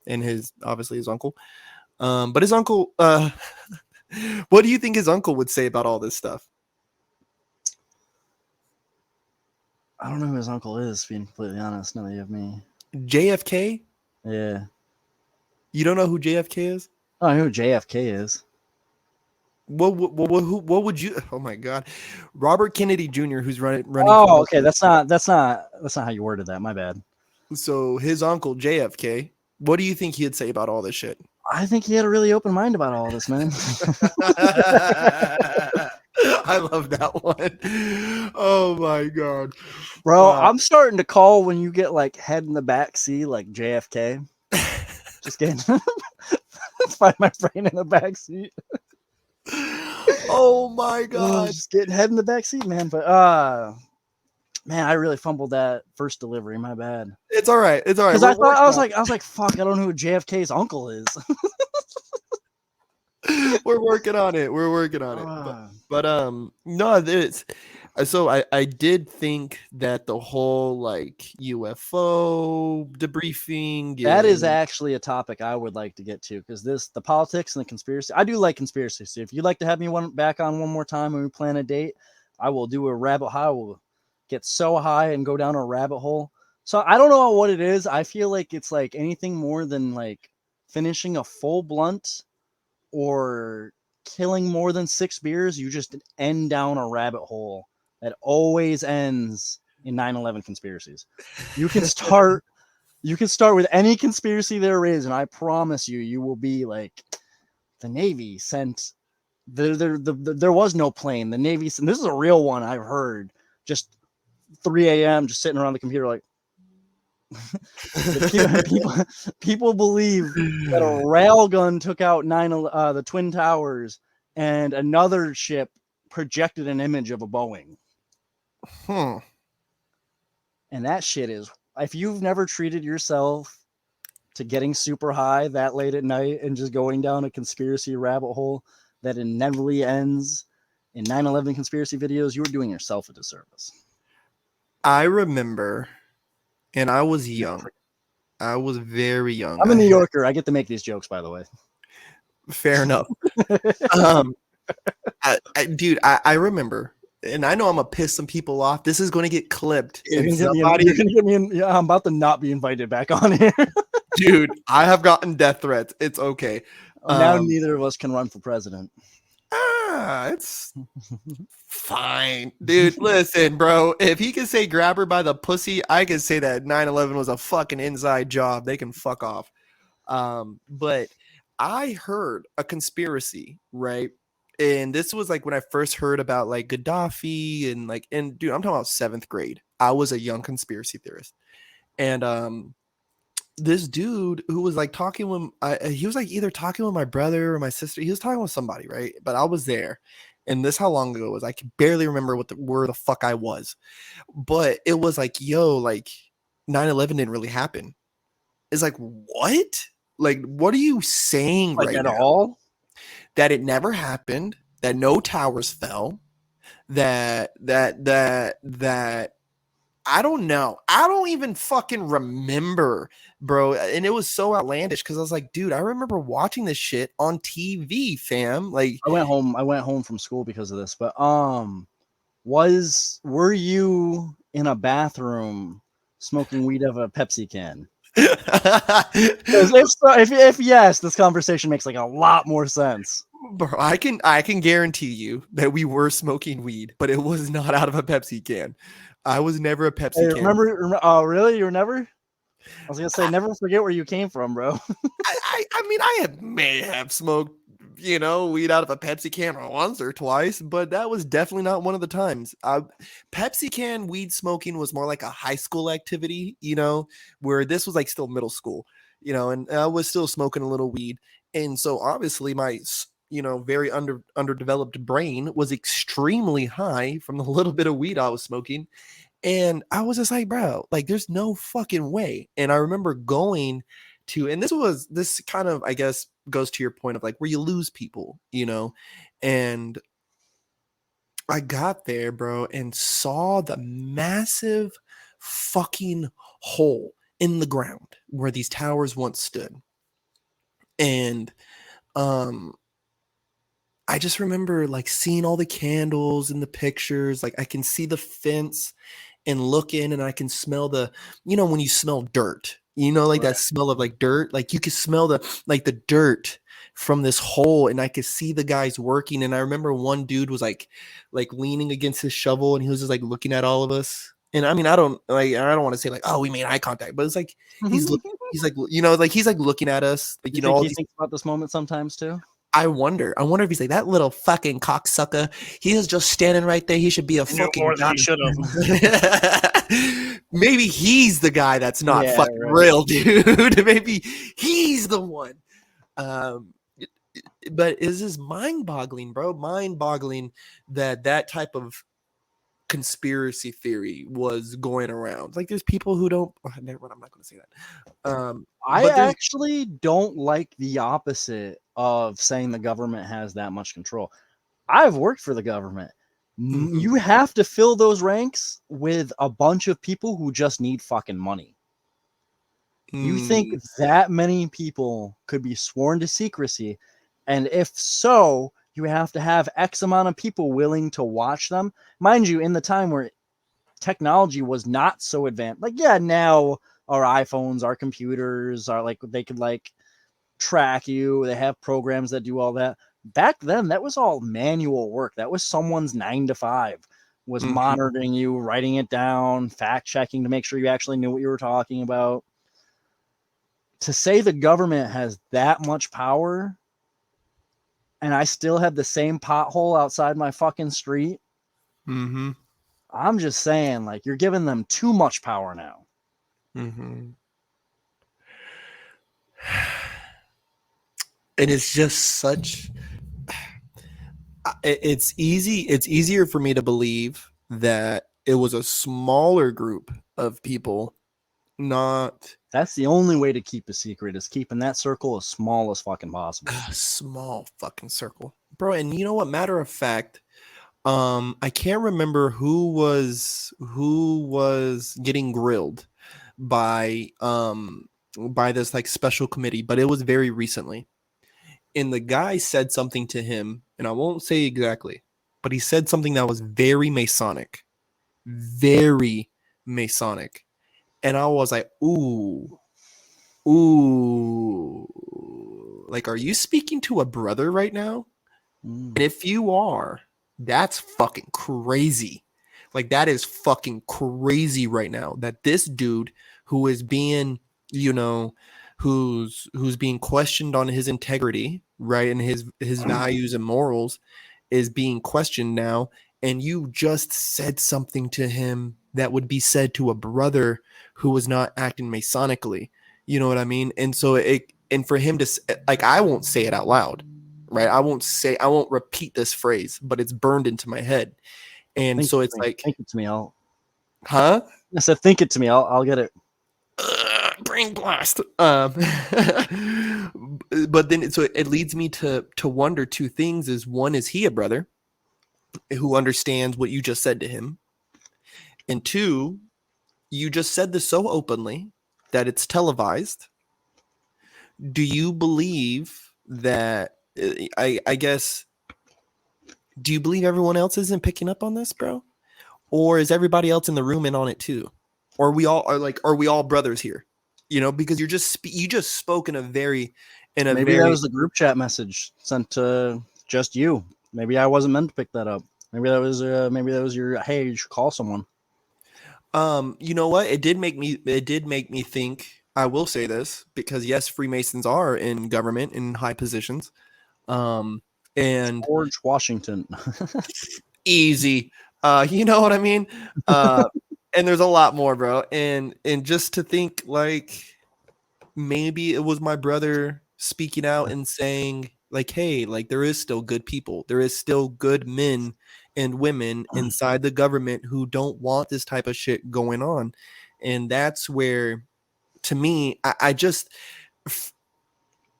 and obviously his uncle. But his uncle, what do you think his uncle would say about all this stuff? I don't know who his uncle is, being completely honest. Now that you have me. JFK? Yeah. You don't know who JFK is? Oh, I know who JFK is. What would you? Oh my God, Robert Kennedy Jr., who's running. Oh, okay. That's not how you worded that. My bad. So his uncle JFK. What do you think he'd say about all this shit? I think he had a really open mind about all this, man. I love that one. Oh my God, bro! I'm starting to call when you get like head in the back seat, like JFK. Just kidding. Find my brain in the back seat. Oh my God! Just getting head in the back seat, man. But man, I really fumbled that first delivery. My bad. It's all right. It's all right. Because I was like, fuck, I don't know who JFK's uncle is. We're working on it. But no, it's so I did think that the whole like UFO debriefing, that is actually a topic I would like to get to, because the politics and the conspiracy, I do like conspiracy. So if you'd like to have me back on one more time when we plan a date, I will do a rabbit hole. I will get so high and go down a rabbit hole. So I don't know what it is. I feel like it's like anything more than like finishing a full blunt or killing more than 6 beers. You just end down a rabbit hole that always ends in 9/11 conspiracies. You can start with any conspiracy there is, and I promise you will be like, the Navy sent there was no plane. The Navy, and this is a real one I've heard, just 3 a.m. just sitting around the computer like people believe that a railgun took out the Twin Towers and another ship projected an image of a Boeing. And that shit is, if you've never treated yourself to getting super high that late at night and just going down a conspiracy rabbit hole that inevitably ends in 9/11 conspiracy videos, you were doing yourself a disservice. I remember, and I was young. I was very young. I'm a New Yorker. I get to make these jokes, by the way. Fair enough. Dude, I remember, and I know I'm gonna piss some people off. This is going to get clipped. I'm about to not be invited back on here. Dude, I have gotten death threats. It's okay. Now neither of us can run for president. It's fine, dude. Listen, bro, if he can say grab her by the pussy, I can say that 9/11 was a fucking inside job. They can fuck off. But I heard a conspiracy, right? And this was like when I first heard about like Gaddafi and dude, I'm talking about 7th grade. I was a young conspiracy theorist. And this dude who was like talking with he was like either talking with my brother or my sister. He was talking with somebody, right? But I was there. And this how long ago it was. I can barely remember where the fuck I was. But it was like, yo, like 9/11 didn't really happen. It's like, what? Like, what are you saying like right at now? all? That it never happened, that no towers fell, that I don't know. I don't even fucking remember, bro. And it was so outlandish because I was like, dude, I remember watching this shit on TV, fam. Like, I went home from school because of this. But were you in a bathroom smoking weed out of a Pepsi can? Because if so, if yes, this conversation makes like a lot more sense. Bro, I can guarantee you that we were smoking weed, but it was not out of a Pepsi can. I was never a Pepsi Hey, can. oh, really? You were never? I was gonna say, never forget where you came from, bro. I mean, may have smoked, weed out of a Pepsi can once or twice, but that was definitely not one of the times. Pepsi can weed smoking was more like a high school activity, where this was like still middle school, and I was still smoking a little weed. And so obviously my, very underdeveloped brain was extremely high from the little bit of weed I was smoking. And I was just like, bro, like there's no fucking way. And I remember going to, and this kind of, I guess, goes to your point of like where you lose people, and I got there, bro, and saw the massive fucking hole in the ground where these towers once stood. And I just remember like seeing all the candles and the pictures. Like I can see the fence and look in, and I can smell when you smell dirt, like Right. that smell of like dirt, like you could smell the dirt from this hole, and I could see the guys working. And I remember one dude was like leaning against his shovel, and he was just like looking at all of us. And I mean, I don't want to say like, oh, we made eye contact, but it's like he's looking, he's like, he's like looking at us, like, You think all he these. thinks about this moment sometimes too? I wonder if he's like that little fucking cocksucker. He is just standing right there. He should be a fucking god. should have. Maybe he's the guy that's not Yeah, fucking right. real, dude. Maybe he's the one. But it's just mind-boggling, bro. Mind-boggling that type of conspiracy theory was going around. Like, there's people who don't. Never mind, I'm not going to say that. I actually don't like the opposite of saying the government has that much control. I've worked for the government. Mhm. You have to fill those ranks with a bunch of people who just need fucking money. You think that many people could be sworn to secrecy? And if so, you have to have X amount of people willing to watch them. Mind you, in the time where technology was not so advanced, like, yeah, now our iPhones, our computers are like, they could like track you. They have programs that do all that. Back then, that was all manual work. That was someone's 9 to 5, was Mhm. monitoring you, writing it down, fact checking to make sure you actually knew what you were talking about. To say the government has that much power and I still have the same pothole outside my fucking street, Mm-hmm. I'm just saying, like, you're giving them too much power now. Mm-hmm. And it's just such. It's easier for me to believe that it was a smaller group of people, not That's the only way to keep a secret, is keeping that circle as small as fucking possible. a small fucking circle, bro. And you know what? Matter of fact, I can't remember who was getting grilled by this like special committee, but it was very recently. And the guy said something to him, and I won't say exactly, but he said something that was very Masonic, very Masonic. And I was like, ooh, like, are you speaking to a brother right now? And if you are, that's fucking crazy. Like, that is fucking crazy right now that this dude who is being, who's being questioned on his integrity, right, and his values and morals is being questioned now, and you just said something to him that would be said to a brother who was not acting Masonically. You know what I mean? And so and for him to, like, I won't say it out loud, right? I won't repeat this phrase, but it's burned into my head. And so it's like, think it to me. huh? I said, think it to me. I'll get it. Brain blast. But then so it leads me to wonder two things. Is one, is he a brother who understands what you just said to him? And two, you just said this so openly that it's televised. Do you believe that, I guess, do you believe everyone else isn't picking up on this, bro? or is everybody else in the room in on it too? Or are we all brothers here? You know, because you just spoke in a very Maybe that was the group chat message sent to just you. Maybe I wasn't meant to pick that up. Maybe that was your, hey, you should call someone. You know what? It did make me think. I will say this because yes, Freemasons are in government in high positions. And George Washington. easy. You know what I mean? And there's a lot more, bro. And just to think like maybe it was my brother speaking out and saying like, hey, like there is still good people. There is still good men and women inside the government who don't want this type of shit going on. And that's where, to me, I just,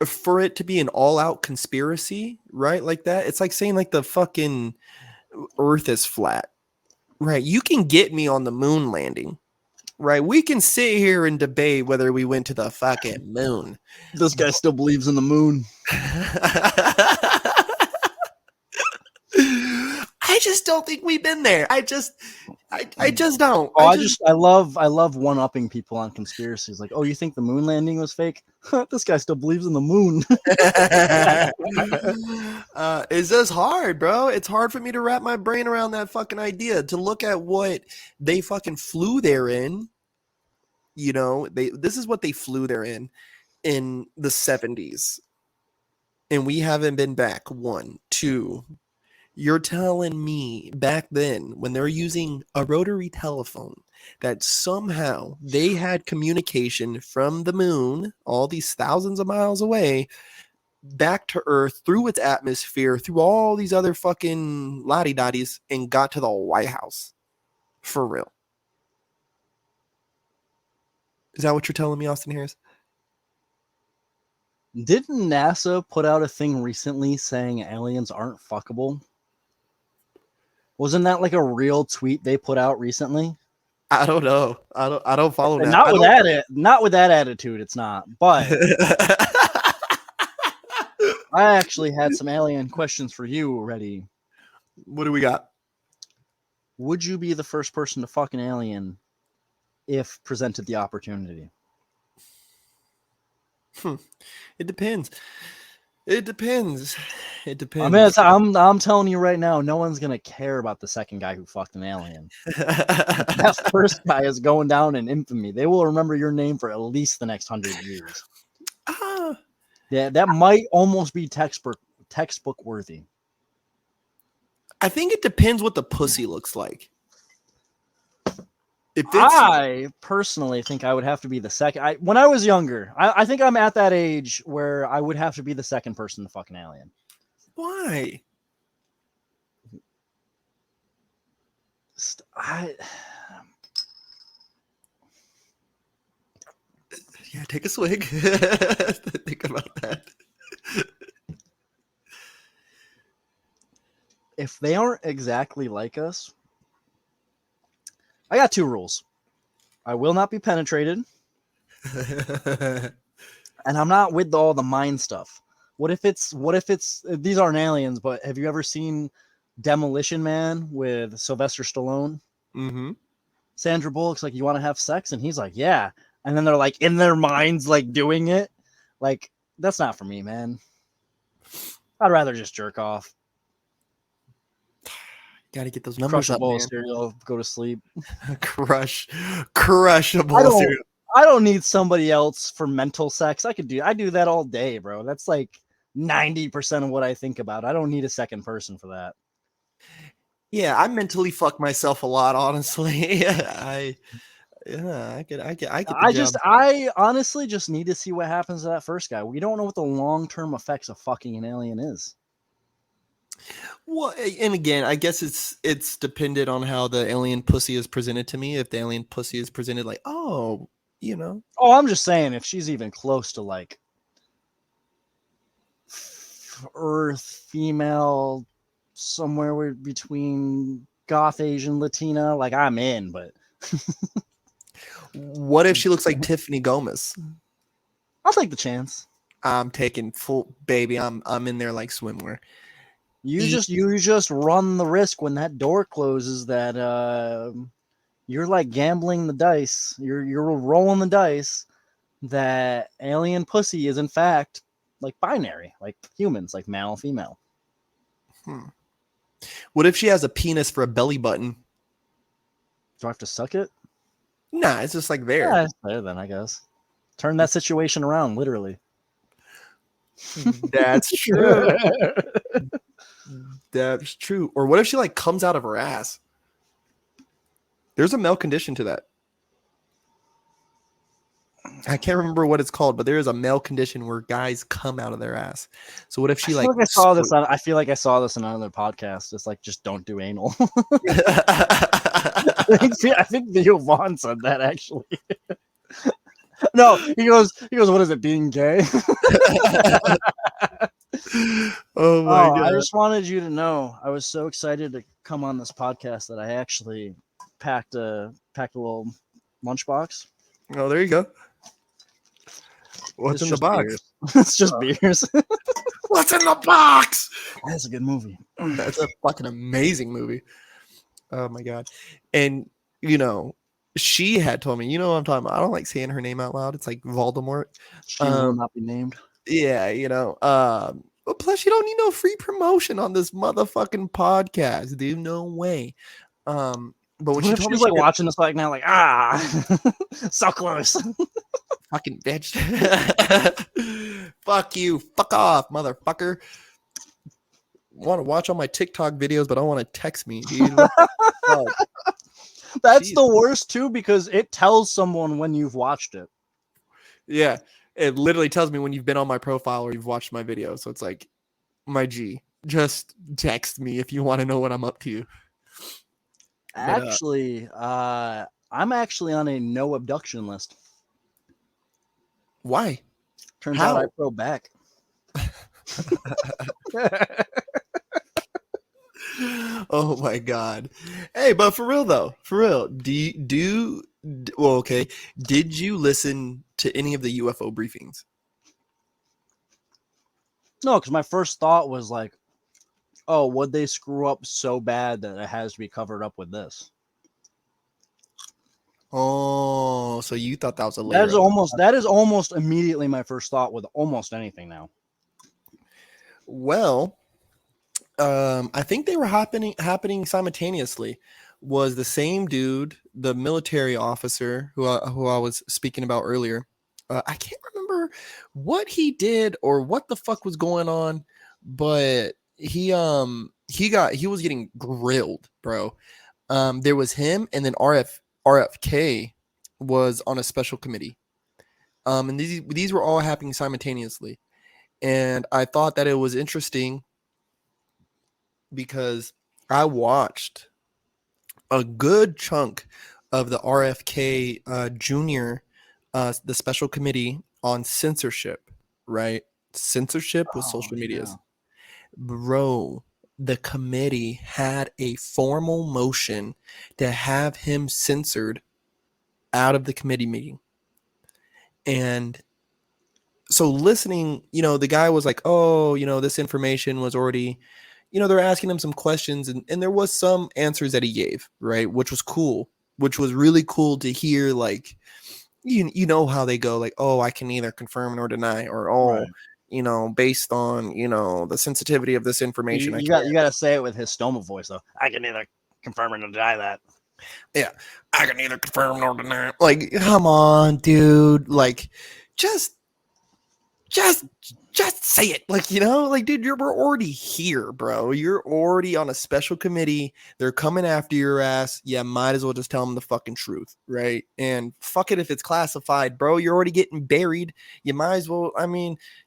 for it to be an all out conspiracy, right? Like that, it's like saying like the fucking earth is flat, right? You can get me on the moon landing, right? We can sit here and debate whether we went to the fucking moon. This guy still believes in the moon. I just don't think we've been there. I just don't. Oh, I love one-upping people on conspiracies. Like, oh, you think the moon landing was fake? This guy still believes in the moon. It's just hard, bro. It's hard for me to wrap my brain around that fucking idea. To look at what they fucking flew there in. You know, this is what they flew there in the 70s. And we haven't been back. 1, 2. You're telling me back then when they're using a rotary telephone that somehow they had communication from the moon, all these thousands of miles away, back to Earth through its atmosphere, through all these other fucking lottie-dotties, and got to the White House. For real. Is that what you're telling me, Austin Harris? Didn't NASA put out a thing recently saying aliens aren't fuckable? Wasn't that like a real tweet they put out recently? I don't know. I don't follow that. Not with that attitude, it's not. But I actually had some alien questions for you ready. What do we got? Would you be the first person to fuck an alien if presented the opportunity? It depends. It depends. I mean, I'm telling you right now, no one's gonna care about the second guy who fucked an alien. That first guy is going down in infamy. They will remember your name for at least the next 100 years. Yeah, that might almost be textbook worthy. I think it depends what the pussy looks like. I personally think I would have to be the second. When I was younger, I think I'm at that age where I would have to be the second person to fuck an alien. Why? Yeah, take a swig. Think about that. If they aren't exactly like us, I got 2 rules. I will not be penetrated. And I'm not with all the mind stuff. What if it's these aren't aliens, but have you ever seen Demolition Man with Sylvester Stallone? Mm-hmm. Sandra Bullock's like, you want to have sex? And he's like, yeah. And then they're like in their minds, like doing it. Like, that's not for me, man. I'd rather just jerk off. Gotta get those numbers up, man. Cereal, go to sleep. Crush a bowl of cereal. I don't need somebody else for mental sex. I do that all day, bro. That's like 90% of what I think about. I don't need a second person for that. Yeah, I mentally fuck myself a lot, honestly. I honestly just need to see what happens to that first guy. We don't know what the long-term effects of fucking an alien is. Well, and again, I guess it's dependent on how the alien pussy is presented to me. If the alien pussy is presented like, oh, you know. Oh, I'm just saying, if she's even close to like Earth female, somewhere between goth Asian Latina, like I'm in. But what if she looks like Tiffany Gomez? I'll take the chance. I'm taking full baby. I'm in there like swimwear. You just run the risk when that door closes that you're like gambling the dice. You're rolling the dice that alien pussy is in fact like binary, like humans, like male, female. What if she has a penis for a belly button? Do I have to suck it? Nah, it's just like there. Yeah, it's there then, I guess. Turn that situation around, literally. That's true. That's true. Or what if she like comes out of her ass? There's a male condition to that. I can't remember what it's called, but there is a male condition where guys come out of their ass. So what if she like? I saw this. I feel like I saw this on another podcast. It's like just don't do anal. I think Theo Vaughn said that actually. No, he goes. What is it? Being gay? Oh my God. I just wanted you to know I was so excited to come on this podcast that I actually packed a little lunchbox. Oh, there you go. What's in the box? Beers. It's just beers. What's in the box? That's a good movie. That's a fucking amazing movie. Oh my God. And you know, she had told me, you know what I'm talking about. I don't like saying her name out loud. It's like Voldemort. She will not be named. Yeah, you know. Plus you don't need no free promotion on this motherfucking podcast, dude. No way. But when she told me, like watching this like now, like so close. Fucking bitch. Fuck you. Fuck off, motherfucker. Want to watch all my TikTok videos, but don't want to text me, dude. That's the worst too, because it tells someone when you've watched it. Yeah, it literally tells me when you've been on my profile or you've watched my video. So it's like, my G, just text me if you want to know what I'm up to. Actually, I'm actually on a no abduction list. Why? Turns out I pro back. Oh my God. Hey, but for real though, did you listen to any of the UFO briefings? No, because my first thought was like, oh, would they screw up so bad that it has to be covered up with this? Oh, so you thought that was a layer. That is almost immediately my first thought with almost anything now. Well, I think they were happening simultaneously. Was the same dude, the military officer who I was speaking about earlier. I can't remember what he did or what the fuck was going on, but he was getting grilled, bro. There was him, and then RFK was on a special committee. And these were all happening simultaneously. And I thought that it was interesting because I watched a good chunk of the RFK Jr., the special committee on censorship, right? Censorship with social medias. Yeah. Bro, the committee had a formal motion to have him censored out of the committee meeting. And so listening, the guy was like, oh, this information was already, they're asking him some questions and there was some answers that he gave, right? Which was cool, which was really cool to hear. Like, you know how they go, like, oh, I can neither confirm nor deny, or, oh, right. Based on, the sensitivity of this information. You got to say it with his Stoma voice, though. I can neither confirm or deny that. Yeah, I can neither confirm nor deny. Like, come on, dude. Like, just say it. Like, dude, we're already here, bro. You're already on a special committee. They're coming after your ass. Yeah, might as well just tell them the fucking truth, right? And fuck it if it's classified, bro. You're already getting buried. You might as well.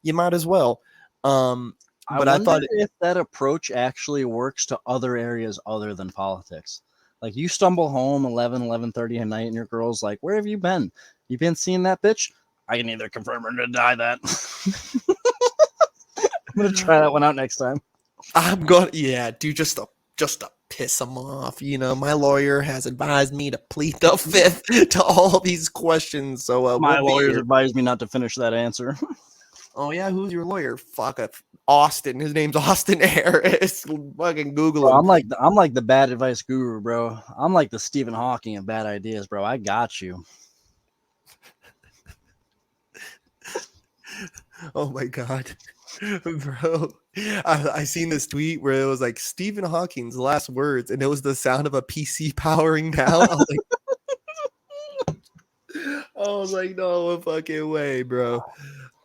You might as well. But I thought if that approach actually works to other areas other than politics. Like, you stumble home 11:30 at night, and your girl's like, "Where have you been? You been seeing that bitch?" I can either confirm or deny that. I'm gonna try that one out next time. Yeah, dude, just to piss him off. My lawyer has advised me to plead the fifth to all these questions. So my lawyers advised me not to finish that answer. Oh yeah, who's your lawyer? Fuck it. Austin. His name's Austin Harris. Fucking Google Bro, him. I'm like the bad advice guru, bro. I'm like the Stephen Hawking of bad ideas, bro. I got you. Oh my god, bro! I seen this tweet where it was like Stephen Hawking's last words, and it was the sound of a PC powering down. I was like, no fucking way, bro.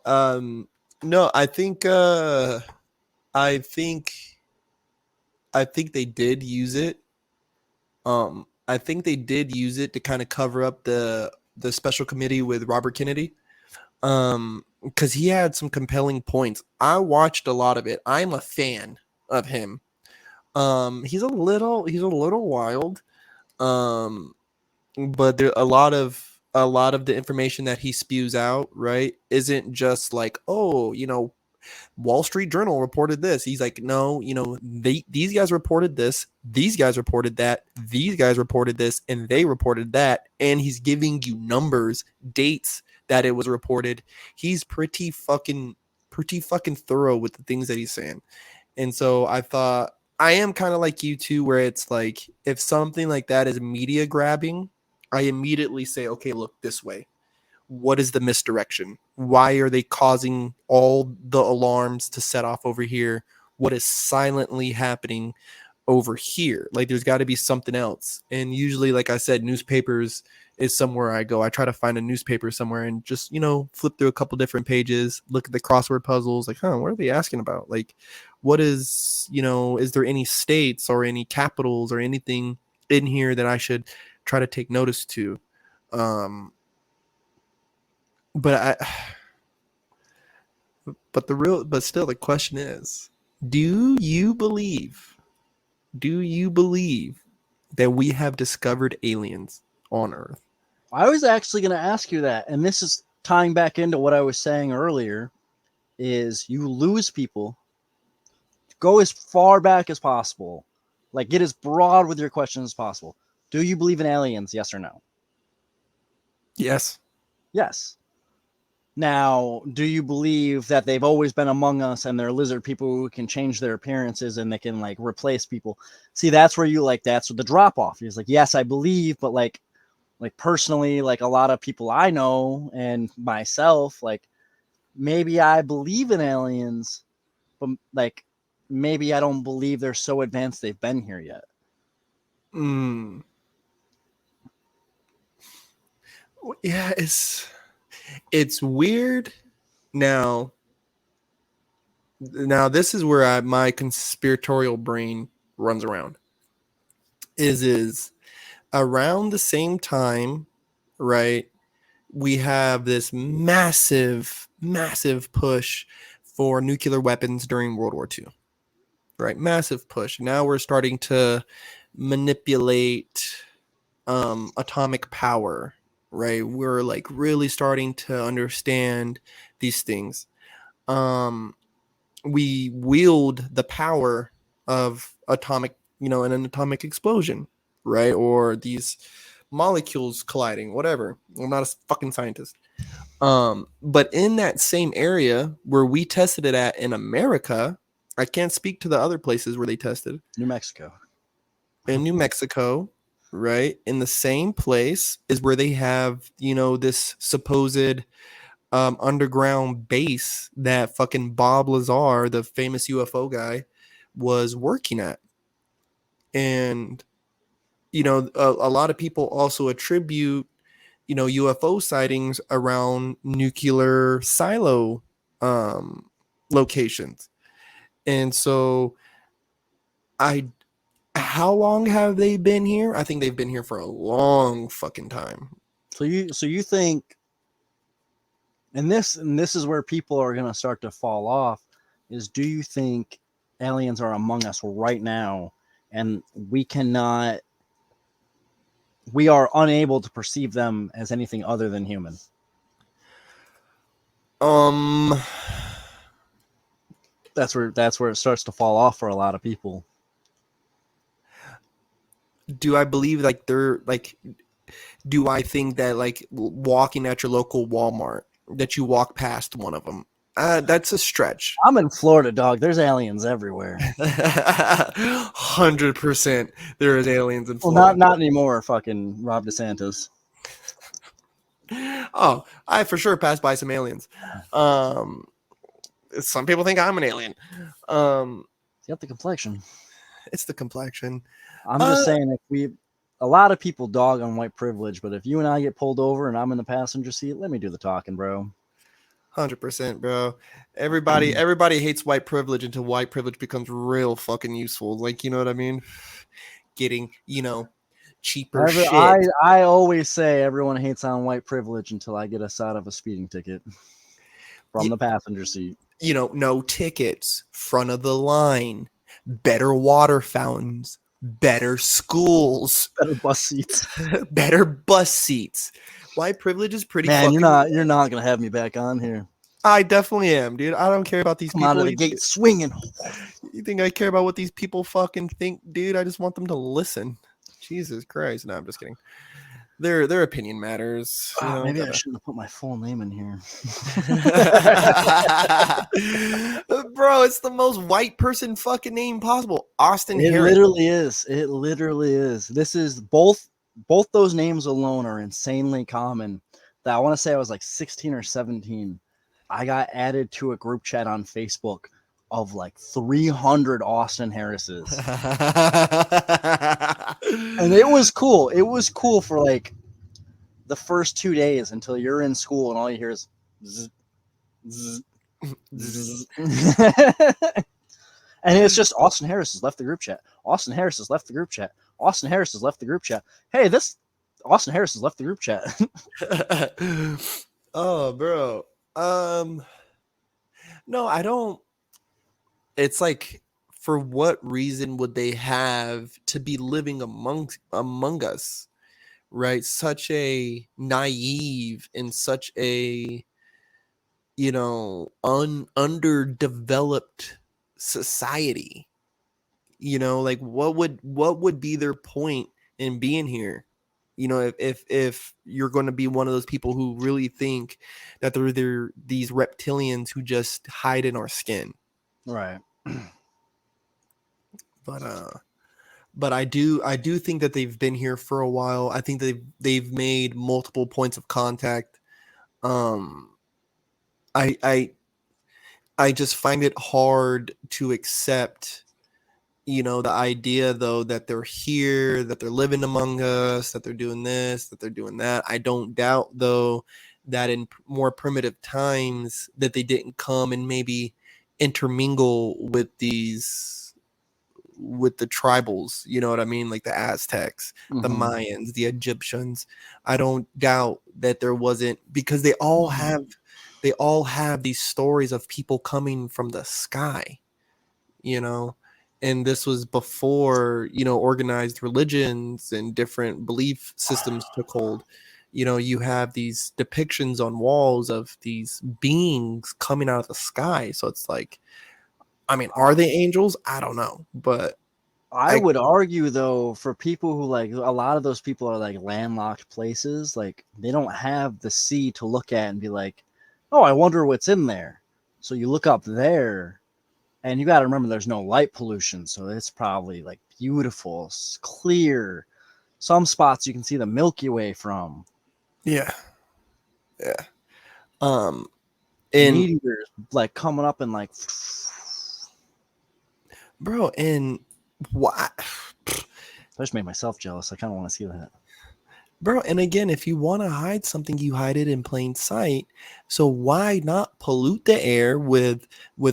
No, I think I think they did use it. I think they did use it to kind of cover up the special committee with Robert Kennedy. Because he had some compelling points. I watched a lot of it. I'm a fan of him. He's a little wild. But there a lot of the information that he spews out, right, isn't just like, oh, Wall Street Journal reported this. He's like, no, these guys reported this, these guys reported that, these guys reported this, and they reported that, and he's giving you numbers, dates that it was reported. He's pretty fucking thorough with the things that he's saying. And so I thought, I am kind of like you too, where it's like, if something like that is media grabbing, I immediately say, okay, look this way. What is the misdirection? Why are they causing all the alarms to set off over here? What is silently happening over here? Like, there's got to be something else. And usually, like I said, newspapers is somewhere I go. I try to find a newspaper somewhere and just, flip through a couple different pages, look at the crossword puzzles, like, what are they asking about? Like, what is, is there any states or any capitals or anything in here that I should try to take notice to? But still the question is, do you believe that we have discovered aliens on Earth? I was actually going to ask you that, and this is tying back into what I was saying earlier, is you lose people, go as far back as possible, like get as broad with your questions as possible. Do you believe in aliens? Yes or no? Yes. Yes. Now, do you believe that they've always been among us and they're lizard people who can change their appearances and they can like replace people? See, that's where that's the drop off. He's like, yes, I believe, but like personally, like a lot of people I know and myself, like maybe I believe in aliens, but like maybe I don't believe they're so advanced they've been here yet. Yeah, it's weird. Now this is where my conspiratorial brain runs around. Is around the same time, right? We have this massive push for nuclear weapons during World War II, right? Massive push. Now we're starting to manipulate atomic power, right? We're like really starting to understand these things. We wield the power of atomic, in an atomic explosion, right? Or these molecules colliding, whatever. I'm not a fucking scientist. But in that same area where we tested it at in America, I can't speak to the other places where they tested. New Mexico. In New Mexico, right? In the same place is where they have, this supposed underground base that fucking Bob Lazar, the famous UFO guy, was working at. And, a lot of people also attribute, UFO sightings around nuclear silo locations. And so how long have they been here? I think they've been here for a long fucking time. So you think, and this is where people are going to start to fall off, is do you think aliens are among us right now and we are unable to perceive them as anything other than human? That's where it starts to fall off for a lot of people. Do I believe like they're like, do I think that like walking at your local Walmart, that you walk past one of them That's a stretch. I'm in Florida, dog. There's aliens everywhere. 100%. There is aliens in Well, Florida. not anymore. Fucking Rob DeSantis. Oh, I for sure passed by some aliens. Some people think I'm an alien. You got the complexion. It's the complexion. I'm just saying, a lot of people dog on white privilege, but if you and I get pulled over and I'm in the passenger seat, let me do the talking, bro. 100%, bro. Everybody hates white privilege until white privilege becomes real fucking useful. Like, you know what I mean? Getting, cheaper shit. I always say everyone hates on white privilege until I get us out of a speeding ticket from the passenger seat. No tickets, front of the line, better water fountains, better schools, Better bus seats. better bus seats. White privilege is pretty. Man, you're not gonna have me back on here. I definitely am, dude. I don't care about these people. Out of the gate swinging. You think I care about what these people fucking think, dude? I just want them to listen. Jesus Christ! No, I'm just kidding. Their opinion matters. Maybe I shouldn't have put my full name in here. Bro, it's the most white person fucking name possible. Austin It Harris. It literally is. This is both those names alone are insanely common. That I want to say I was like 16 or 17. I got added to a group chat on Facebook of like 300 Austin Harrises. And it was cool. It was cool for like the first 2 days until you're in school and all you hear is zzz, zzz, zzz. And it's just Austin Harris has left the group chat. Austin Harris has left the group chat. Austin Harris has left the group chat. Hey, this Austin Harris has left the group chat. Oh, bro. No, I don't. It's like, for what reason would they have to be living among us, right? Such a naive and such a underdeveloped society. Like what would be their point in being here? If you're going to be one of those people who really think that they're these reptilians who just hide in our skin. Right. But I do think that they've been here for a while. I think they've made multiple points of contact. I just find it hard to accept, the idea though that they're here, that they're living among us, that they're doing this, that they're doing that. I don't doubt though that in more primitive times that they didn't come and maybe intermingle with the tribals, you know what I mean? Like the Aztecs, the Mayans, the Egyptians. I don't doubt that there wasn't, because they all have these stories of people coming from the sky, and this was before, organized religions and different belief systems took hold. You have these depictions on walls of these beings coming out of the sky. So it's like, I mean, are they angels? I don't know, but I would argue though, for people who like, a lot of those people are like landlocked places, like they don't have the sea to look at and be like, oh, I wonder what's in there. So you look up there, and you got to remember there's no light pollution, so it's probably like beautiful, clear. Some spots you can see the Milky Way from. Yeah. And meteors like coming up and like, bro, and what? I just made myself jealous. I kind of want to see that. Bro, and again, if you want to hide something, you hide it in plain sight. So why not pollute the air with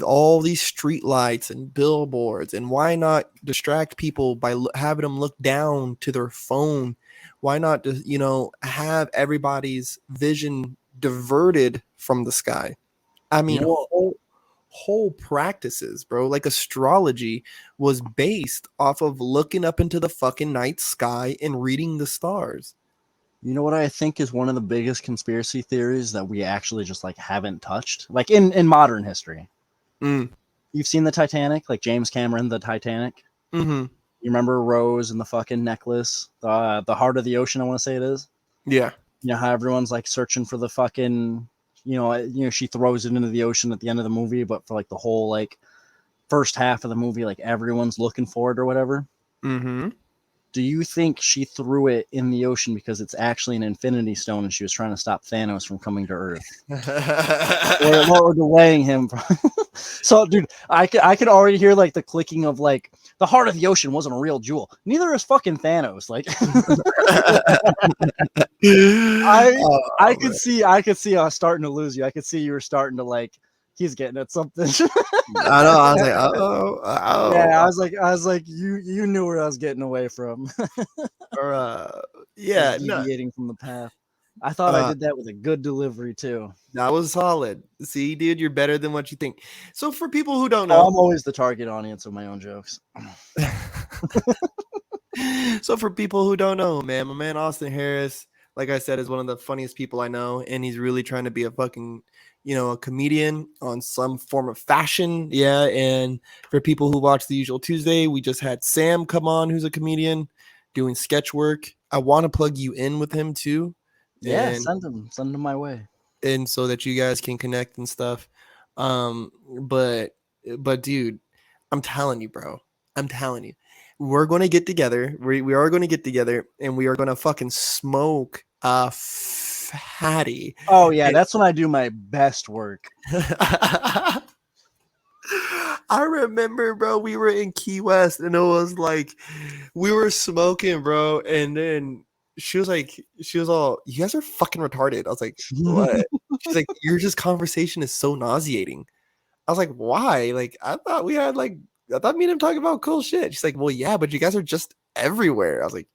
all these street lights and billboards? And why not distract people by having them look down to their phone? Why not just, have everybody's vision diverted from the sky? I mean, whole practices, bro, like astrology was based off of looking up into the fucking night sky and reading the stars. You know what I think is one of the biggest conspiracy theories that we actually just like haven't touched, like in modern history. You've seen the Titanic, like James Cameron, the Titanic. Mm-hmm. You remember Rose and the fucking necklace, the heart of the ocean, I want to say it is. Yeah. You know how everyone's like searching for the fucking she throws it into the ocean at the end of the movie, but for like the whole like first half of the movie, like everyone's looking for it or whatever. Mm-hmm. Do you think she threw it in the ocean because it's actually an Infinity Stone and she was trying to stop Thanos from coming to Earth? or delaying him from... So, dude, I could already hear like the clicking of like the heart of the ocean wasn't a real jewel. Neither is fucking Thanos. Like, I could see us starting to lose you. I could see you were starting to like he's getting at something. I know. I was like, oh. Yeah, I was like, you knew where I was getting away from. Or yeah, deviating from the path. I thought I did that with a good delivery too. That was solid. See, dude, you're better than what you think. So for people who don't know, I'm always the target audience of my own jokes. So for people who don't know, man, my man Austin Harris, like I said, is one of the funniest people I know, and he's really trying to be a fucking, a comedian on some form of fashion. Yeah, and for people who watch The Usual Tuesday, we just had Sam come on, who's a comedian doing sketch work. I want to plug you in with him too. Yeah, send him my way, and so that you guys can connect and stuff. But dude, I'm telling you, bro, we're going to get together. We are going to get together, and we are going to fucking smoke a fatty. Oh yeah, that's when I do my best work. I remember, bro, we were in Key West, and it was like we were smoking, bro, and then she was all, you guys are fucking retarded. I was like, what? She's like, your just conversation is so nauseating. I was like, why? Like, I thought me and him talking about cool shit. She's like, well, yeah, but you guys are just everywhere. I was like,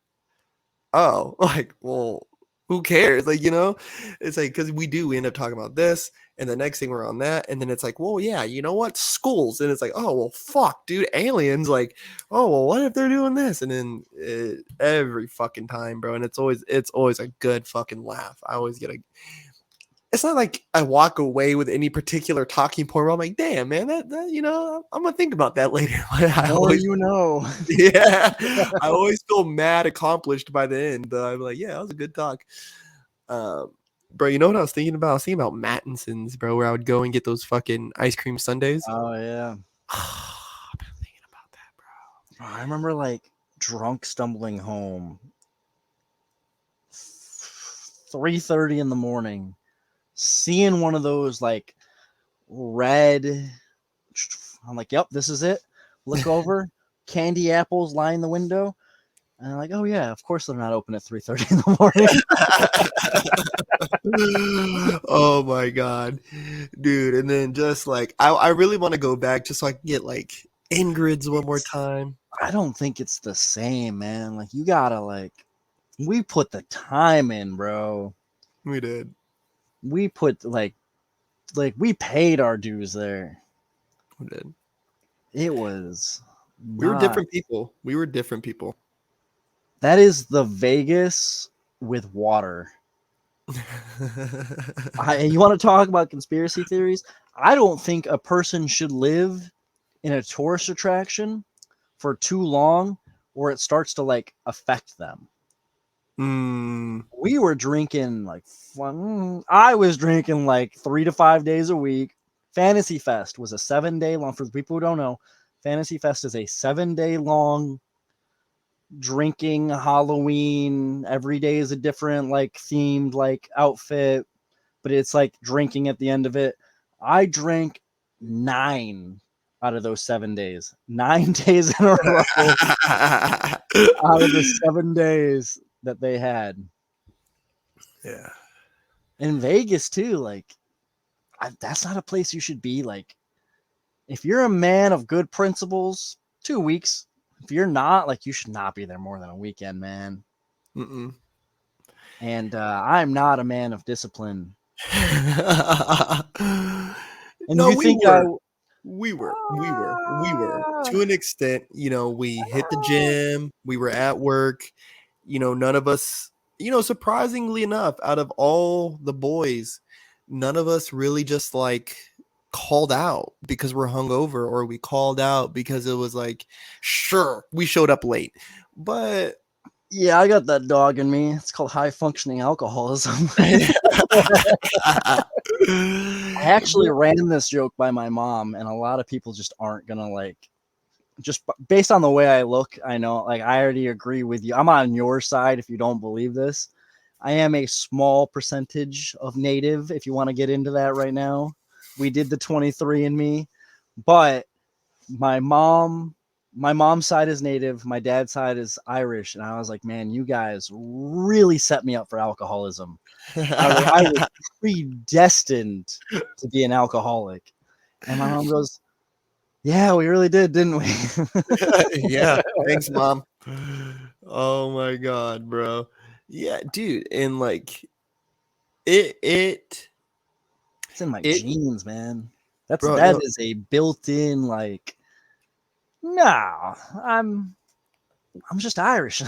oh, like, well, who cares? Like, it's like, because we end up talking about this, and the next thing we're on that, and then it's like, well, yeah, you know what? Schools. And it's like, oh, well, fuck, dude, aliens. Like, oh, well, what if they're doing this? And then every fucking time, bro. And it's always a good fucking laugh. I always get it's not like I walk away with any particular talking point where I'm like, damn, man, that I'm gonna think about that later. Yeah, I always feel mad accomplished by the end. I'm like, yeah, that was a good talk. Bro, you know what I was thinking about? I was thinking about Mattinson's, bro, where I would go and get those fucking ice cream sundaes. Oh yeah. I've been thinking about that, bro. I remember like drunk stumbling home 3:30 in the morning, seeing one of those like red, I'm like, yep, this is it. Look over, candy apples line the window. And I'm like, oh yeah, of course they're not open at 3:30 in the morning. Oh my god, dude! And then just like I really want to go back just so I can get like Ingrid's one more time. I don't think it's the same, man. Like you gotta we put the time in, bro. We did. We put like we paid our dues there. We did. It was. We were different people. That is the Vegas with water. You want to talk about conspiracy theories? I don't think a person should live in a tourist attraction for too long or it starts to like affect them. We were drinking I was drinking like 3 to 5 days a week. Fantasy Fest was a 7-day long, for the people who don't know, Fantasy Fest is a 7-day long drinking Halloween. Every day is a different like themed like outfit, but it's like drinking at the end of it. I drank 9 out of those 7 days. 9 days in a row out of the 7 days that they had. Yeah. In Vegas too, like that's not a place you should be. Like if you're a man of good principles, 2 weeks. If you're not, like, you should not be there more than a weekend, man. Mm-mm. And I'm not a man of discipline. And no, we were to an extent. We hit the gym. We were at work. None of us. Surprisingly enough, out of all the boys, none of us really just like called out because we're hungover, or we called out because it was like, sure, we showed up late. But yeah, I got that dog in me. It's called high functioning alcoholism. I actually ran this joke by my mom, and a lot of people just aren't gonna like. Just based on the way I look, I know. Like I already agree with you. I'm on your side if you don't believe this. I am a small percentage of native. If you want to get into that right now, we did the 23andMe, but my mom's side is native, my dad's side is Irish, and I was like, man, you guys really set me up for alcoholism. I was predestined to be an alcoholic. And my mom goes, yeah, we really did, didn't we? Yeah, thanks, Mom. Oh my God, bro. Yeah, dude, and like it It's in my it genes, man. bro, That no, is a built-in like. No, I'm just Irish.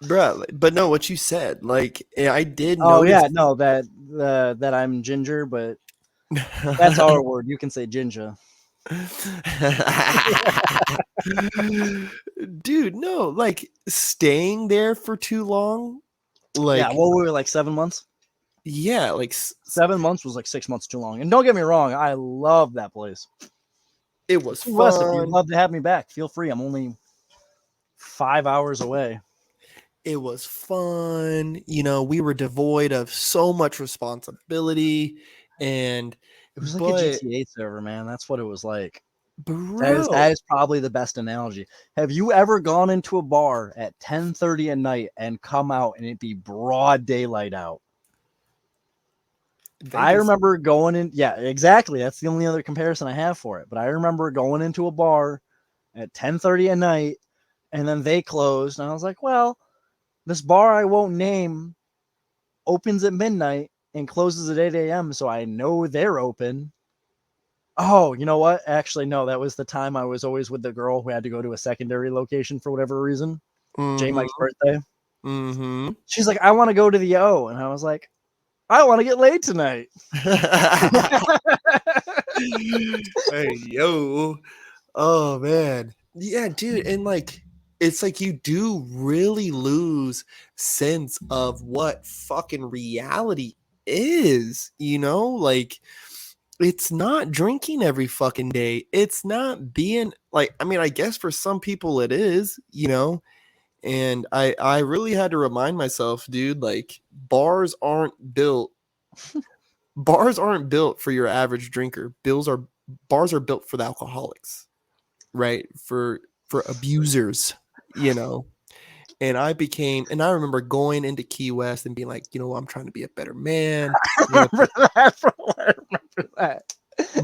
bro, but no, what you said, like I did Oh notice. yeah, no, that I'm ginger, but that's our word. You can say ginger. Dude, no, like staying there for too long, Yeah, like well, we were like 7 months. yeah, like 7 months was like 6 months too long. And don't get me wrong, I love that place. it was Key West, if you'd fun. love to have me back, feel free. I'm only 5 hours away. It was fun. You know, we were devoid of so much responsibility, and It was like a but GTA server, man. That's what it was like. bro, That is probably the best analogy. Have you ever gone into a bar at 10:30 at night and come out and it be broad daylight out? I Vegas. remember going in. Yeah, exactly. That's the only other comparison I have for it. But I remember going into a bar at 10:30 at night, and then they closed, and I was like, well, this bar I won't name opens at midnight and closes at 8 a.m., so I know they're open. Oh, you know what? Actually, no, that was the time I was always with the girl who had to go to a secondary location for whatever reason. J Mike's Mm-hmm. birthday. Mm-hmm. She's like, I want to go to the O. And I was like, I want to get laid tonight. Hey, yo. Oh man. Yeah, dude, and like it's like you do really lose sense of what fucking reality is, you know? Like it's not drinking every fucking day. It's not being like I mean, I guess for some people it is, you know? And I really had to remind myself, dude, like bars aren't built for your average drinker. Bars are built for the alcoholics, right? For abusers, you know. And I remember going into Key West and being like, you know, I'm trying to be a better man. I remember that. I remember that.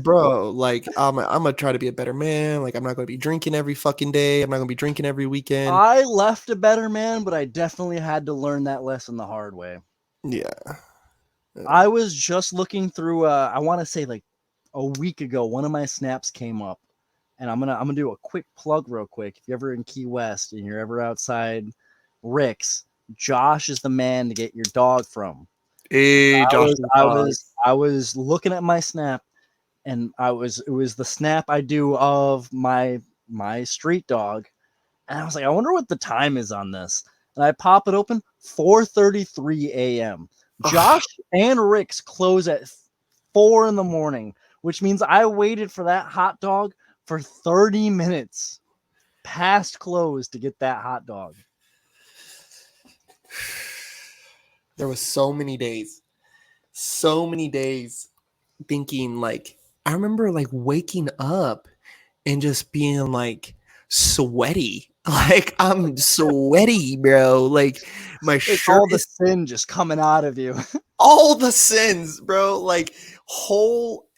Bro, like I'm gonna try to be a better man. Like I'm not gonna be drinking every fucking day. I'm not gonna be drinking every weekend. I left a better man, but I definitely had to learn that lesson the hard way. Yeah. I was just looking through I want to say like a week ago, one of my snaps came up. And I'm gonna do a quick plug real quick. If you're ever in Key West and you're ever outside Rick's, Josh is the man to get your dog from. Hey, Josh. I was looking at my snap, and it was the snap I do of my street dog, and I was like, I wonder what the time is on this. And I pop it open, 4:33 a.m. Josh and Rick's close at 4 in the morning, which means I waited for that hot dog for 30 minutes past close to get that hot dog. There was so many days thinking like I remember like waking up and just being like sweaty. Like I'm sweaty, bro. Like my It's shirt all the is sin just coming out of you. all the sins, bro. Like whole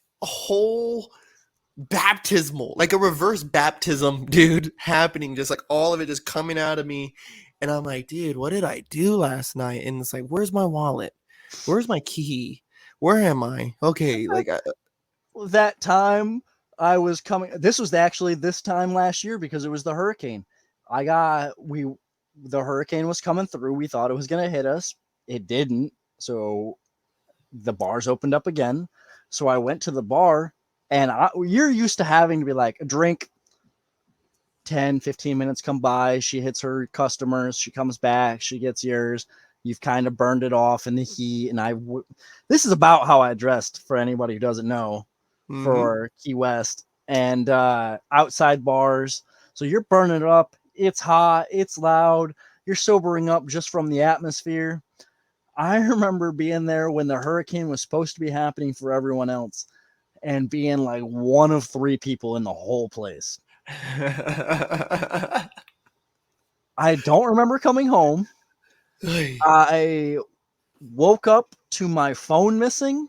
baptismal, like a reverse baptism, dude, happening. Just like all of it just coming out of me. And I'm like, dude, what did I do last night? And it's like, where's my wallet? Where's my key? Where am I? Okay, like That time I was coming, this was actually this time last year because it was the hurricane. The hurricane was coming through. We thought it was going to hit us. It didn't. So the bars opened up again. So I went to the bar, and you're used to having to be like, a drink, 10, 15 minutes come by. She hits her customers. She comes back. She gets yours. You've kind of burned it off in the heat. And this is about how I dressed for anybody who doesn't know for Key West and outside bars. So you're burning it up. It's hot. It's loud. You're sobering up just from the atmosphere. I remember being there when the hurricane was supposed to be happening for everyone else and being like one of 3 people in the whole place. I don't remember coming home. I woke up to my phone missing,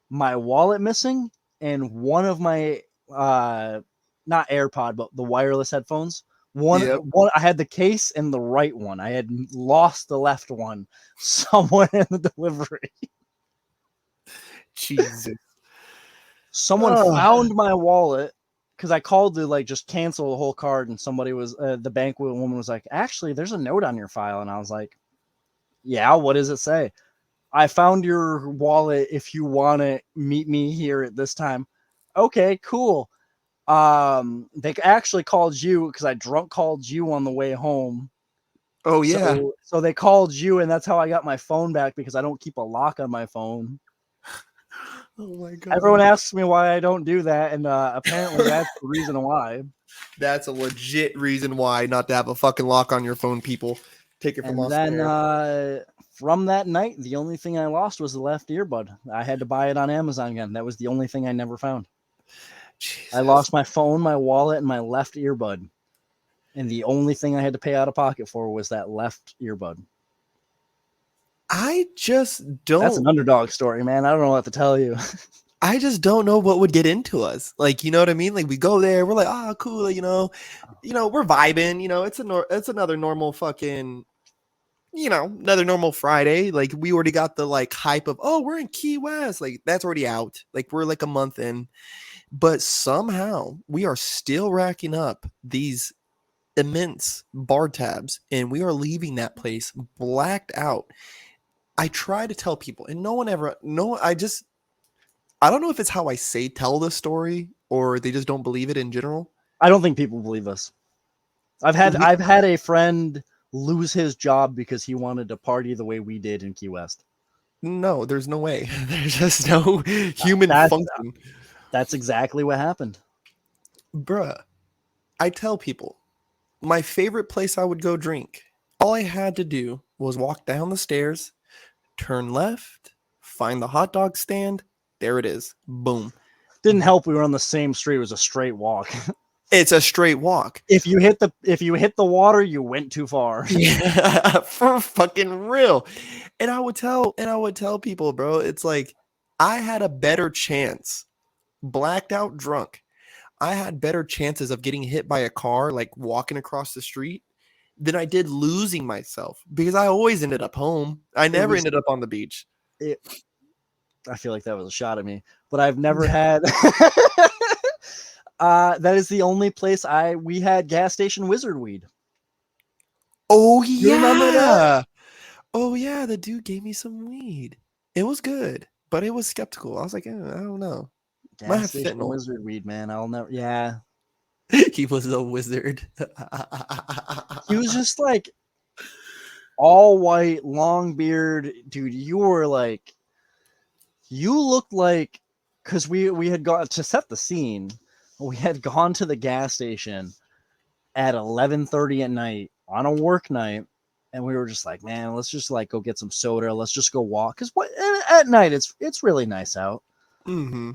my wallet missing, and one of my not AirPod, but the wireless headphones. One, I had the case and the right one. I had lost the left one somewhere in the delivery. Jesus. Someone found my wallet because I called to like just cancel the whole card, and somebody was the bank woman was like, "Actually, there's a note on your file," and I was like, "Yeah, what does it say?" "I found your wallet. If you want to meet me here at this time." Okay, cool. They actually called you because I drunk called you on the way home. Oh yeah. So they called you, and that's how I got my phone back because I don't keep a lock on my phone. Oh my god. Everyone asks me why I don't do that, and apparently that's the reason why. That's a legit reason why not to have a fucking lock on your phone, people. Take it from us. And then from that night, the only thing I lost was the left earbud. I had to buy it on Amazon again. That was the only thing I never found. Jesus. I lost my phone, my wallet, and my left earbud. And the only thing I had to pay out of pocket for was that left earbud. I just don't. That's an underdog story, man. I don't know what to tell you. I just don't know what would get into us. Like, you know what I mean? Like, we go there, we're like, oh, cool, you know, we're vibing. You know, it's another normal fucking, another normal Friday. Like, we already got the like hype of, oh, we're in Key West. Like, that's already out. Like, we're like a month in, but somehow we are still racking up these immense bar tabs, and we are leaving that place blacked out. I try to tell people, and no one ever, I don't know if it's how I tell the story or they just don't believe it in general. I don't think people believe us. I've had a friend lose his job because he wanted to party the way we did in Key West. No, there's no way. There's just no human function. That's exactly what happened. Bruh, I tell people, my favorite place I would go drink, all I had to do was walk down the stairs, turn left, find the hot dog stand. There it is. Boom. Didn't help. We were on the same street. It was a straight walk. It's a straight walk. If you hit the water, you went too far. Yeah, for fucking real. And I would tell people, bro, it's like I had a better chance, blacked out drunk. I had better chances of getting hit by a car, like walking across the street, than I did losing myself because I always ended up home. I never ended up on the beach. I feel like that was a shot at me, but I've never had. That is the only place we had gas station wizard weed. Oh yeah, you remember that? Oh yeah, the dude gave me some weed. It was good, but it was skeptical. I was like, I don't know. Gas station wizard weed, man. I'll never. Yeah, he was a wizard. He was just like all white, long beard, dude. You looked like, because we had gone to set the scene. We had gone to the gas station at 11:30 at night on a work night, and we were just like, man, let's just like go get some soda. Let's just go walk, because at night it's really nice out. Mm-hmm.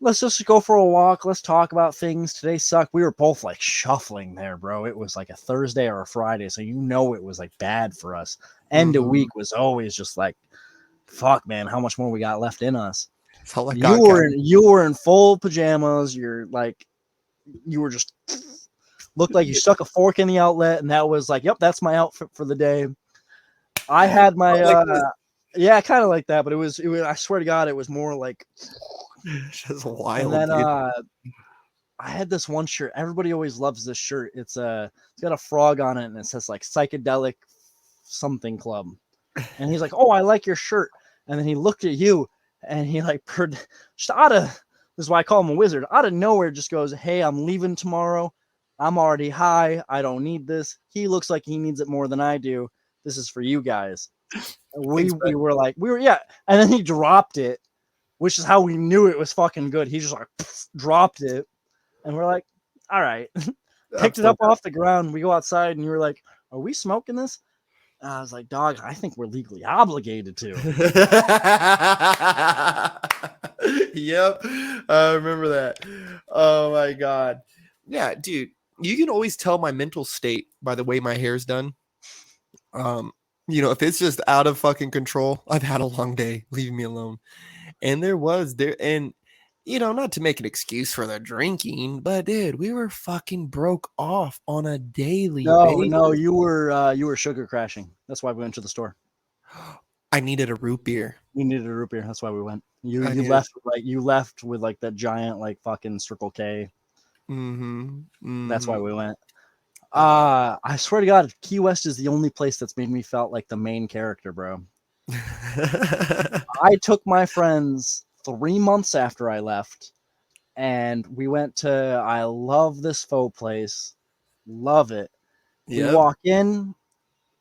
Let's just go for a walk. Let's talk about things. Today sucked. We were both like shuffling there, bro. It was like a Thursday or a Friday, so it was like bad for us. End of week was always just like, fuck, man, how much more we got left in us? You were in full pajamas. You were just looked like you stuck a fork in the outlet, and that was like, yep, that's my outfit for the day. I had my kind of like that, but it was. I swear to God, it was more like just wild. And then I had this one shirt. Everybody always loves this shirt. It's got a frog on it, and it says like psychedelic something club. And he's like, "Oh, I like your shirt." And then he looked at you, and he like just this is why I call him a wizard. Out of nowhere, just goes, "Hey, I'm leaving tomorrow. I'm already high. I don't need this. He looks like he needs it more than I do. This is for you guys." We Thanks, bud. were like, yeah. And then he dropped it, which is how we knew it was fucking good. He just like dropped it, and we're like, all right. I'm Picked it so up off the ground. We go outside, and you were like, are we smoking this? And I was like, dog, I think we're legally obligated to. Yep, I remember that. Oh my god. Yeah, dude, you can always tell my mental state by the way my hair's done. Um, if it's just out of fucking control, I've had a long day. Leave me alone. And not to make an excuse for the drinking, but dude, we were fucking broke off on a daily basis. No, you were sugar crashing. That's why we went to the store. I needed a root beer. We needed a root beer. That's why we went. You I needed- left with like that giant like fucking Circle K. That's why we went. I swear to God, Key West is the only place that's made me felt like the main character, bro. I took my friends 3 months after I left, and we went to. I love this faux place. Love it. Yep. We walk in.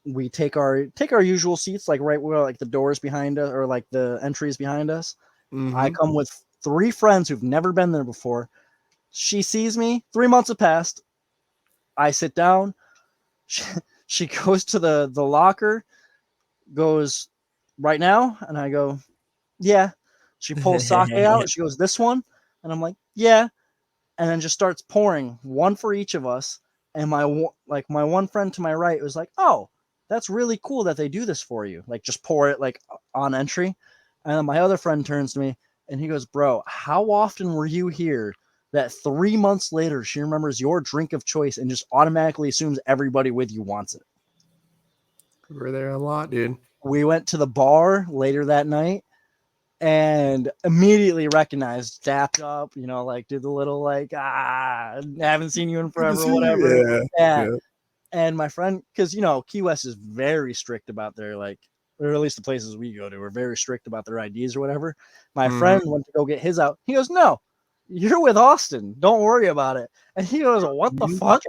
We take our usual seats, like right where like the doors behind us, or like the entries behind us. I come with 3 friends who've never been there before. She sees me. 3 months have passed. I sit down. She goes to the locker, goes right now, and I go, yeah. She pulls sake out. She goes, this one, and I'm like, yeah, and then just starts pouring one for each of us. And my one friend to my right was like, oh, that's really cool that they do this for you. Like, just pour it like on entry. And then my other friend turns to me and he goes, bro, how often were you here that 3 months later she remembers your drink of choice and just automatically assumes everybody with you wants it? We're there a lot, dude. We went to the bar later that night and immediately recognized, dapped up, like did the little like, haven't seen you in forever, whatever. Yeah. And my friend, because Key West is very strict about their like, or at least the places we go to are very strict about their IDs or whatever. My friend went to go get his out. He goes, no, you're with Austin. Don't worry about it. And he goes, what the fuck?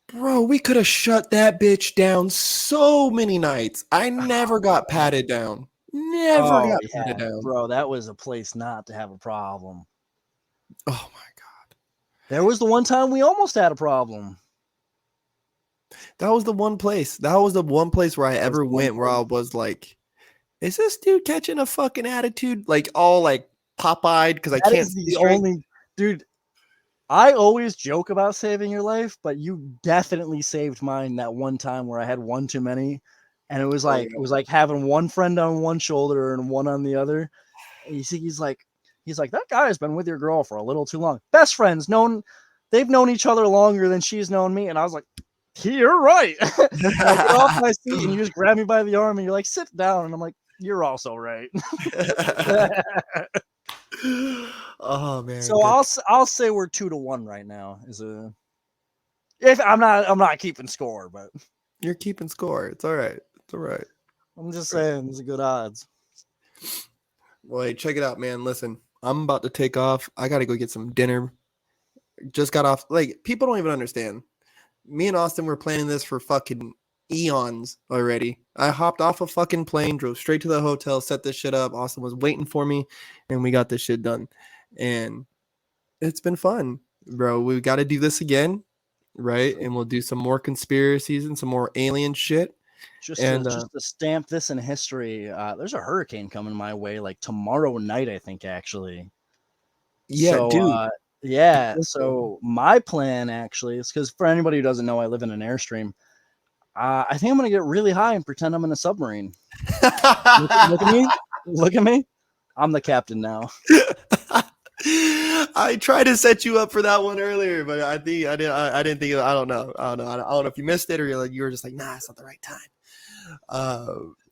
Bro, we could have shut that bitch down so many nights. I never got patted down. Never got patted down. Bro, that was a place not to have a problem. Oh my god. There was the one time we almost had a problem. That was the one place. That was the one place where I ever went where I was like, is this dude catching a fucking attitude? Like all like pop-eyed because I can't see straight. Dude, I always joke about saving your life, but you definitely saved mine that one time where I had one too many. And it was like having one friend on one shoulder and one on the other. And you see, he's like, that guy has been with your girl for a little too long. Best friends, they've known each other longer than she's known me. And I was like, you're right. I get off my seat and you just grab me by the arm and you're like, sit down. And I'm like, you're also right. Oh man. So I'll say we're 2-1 right now. If I'm not keeping score, but you're keeping score. It's all right. It's all right. I'm just saying it's a good odds. Well, hey, check it out, man. Listen, I'm about to take off. I got to go get some dinner. Just got off. Like, people don't even understand. Me and Austin were planning this for fucking eons already. I hopped off a fucking plane, drove straight to the hotel, set this shit up. Austin was waiting for me, and we got this shit done. And it's been fun, bro. We got to do this again, right? And we'll do some more conspiracies and some more alien shit. Just to stamp this in history, there's a hurricane coming my way like tomorrow night, I think, actually. Yeah, so, dude. Yeah. So my plan actually is, because for anybody who doesn't know, I live in an Airstream. I think I'm going to get really high and pretend I'm in a submarine. Look at me. Look at me. I'm the captain now. I tried to set you up for that one earlier, but I didn't think. I don't know. I don't know if you missed it or you were just like, nah, it's not the right time.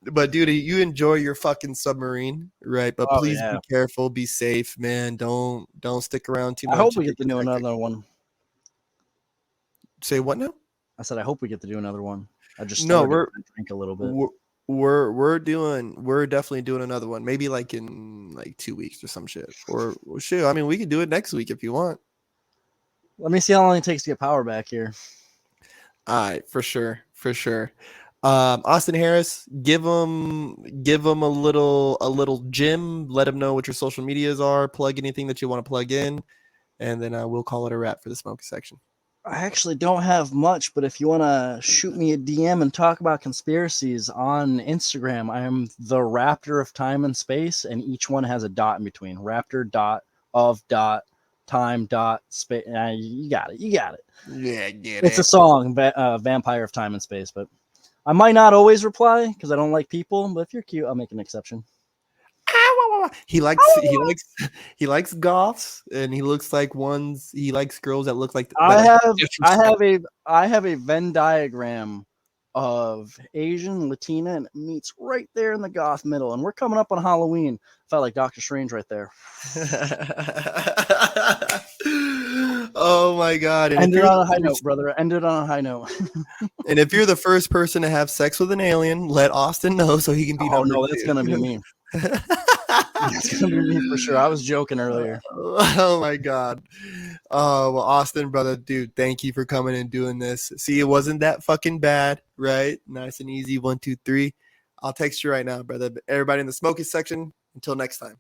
But dude, you enjoy your fucking submarine, right? But please be careful, be safe, man. Don't stick around too much. I hope we get to do another one. Say what now? I said I hope we get to do another one. I just we're drink a little bit. We're definitely doing another one, maybe like in like 2 weeks or some shit. Or shit, I mean, we could do it next week if you want. Let me see how long it takes to get power back here. All right, for sure. Austin Harris, give him a little gym. Let him know what your social medias are. Plug anything that you want to plug in, and then we'll call it a wrap for the smoking section. I actually don't have much, but if you want to shoot me a DM and talk about conspiracies on Instagram, I am the Raptor of Time and Space, and each one has a dot in between. Raptor dot of dot time dot space. You got it. You got it. Yeah, get It's a song, Vampire of Time and Space, but I might not always reply because I don't like people. But if you're cute, I'll make an exception. He likes goths, and he looks like ones. He likes girls that look like. I have a Venn diagram of Asian, Latina, and it meets right there in the goth middle. And we're coming up on Halloween. Felt like Doctor Strange right there. Oh my god! And Ended on a high note, brother. Ended on a high note. And if you're the first person to have sex with an alien, let Austin know so he can be. Oh no, that's gonna be me. That's gonna be me for sure. I was joking earlier. Oh my god. Oh well, Austin, brother, dude, thank you for coming and doing this. See, it wasn't that fucking bad, right? Nice and easy. 1, 2, 3. I'll text you right now, brother. Everybody in the smoking section. Until next time.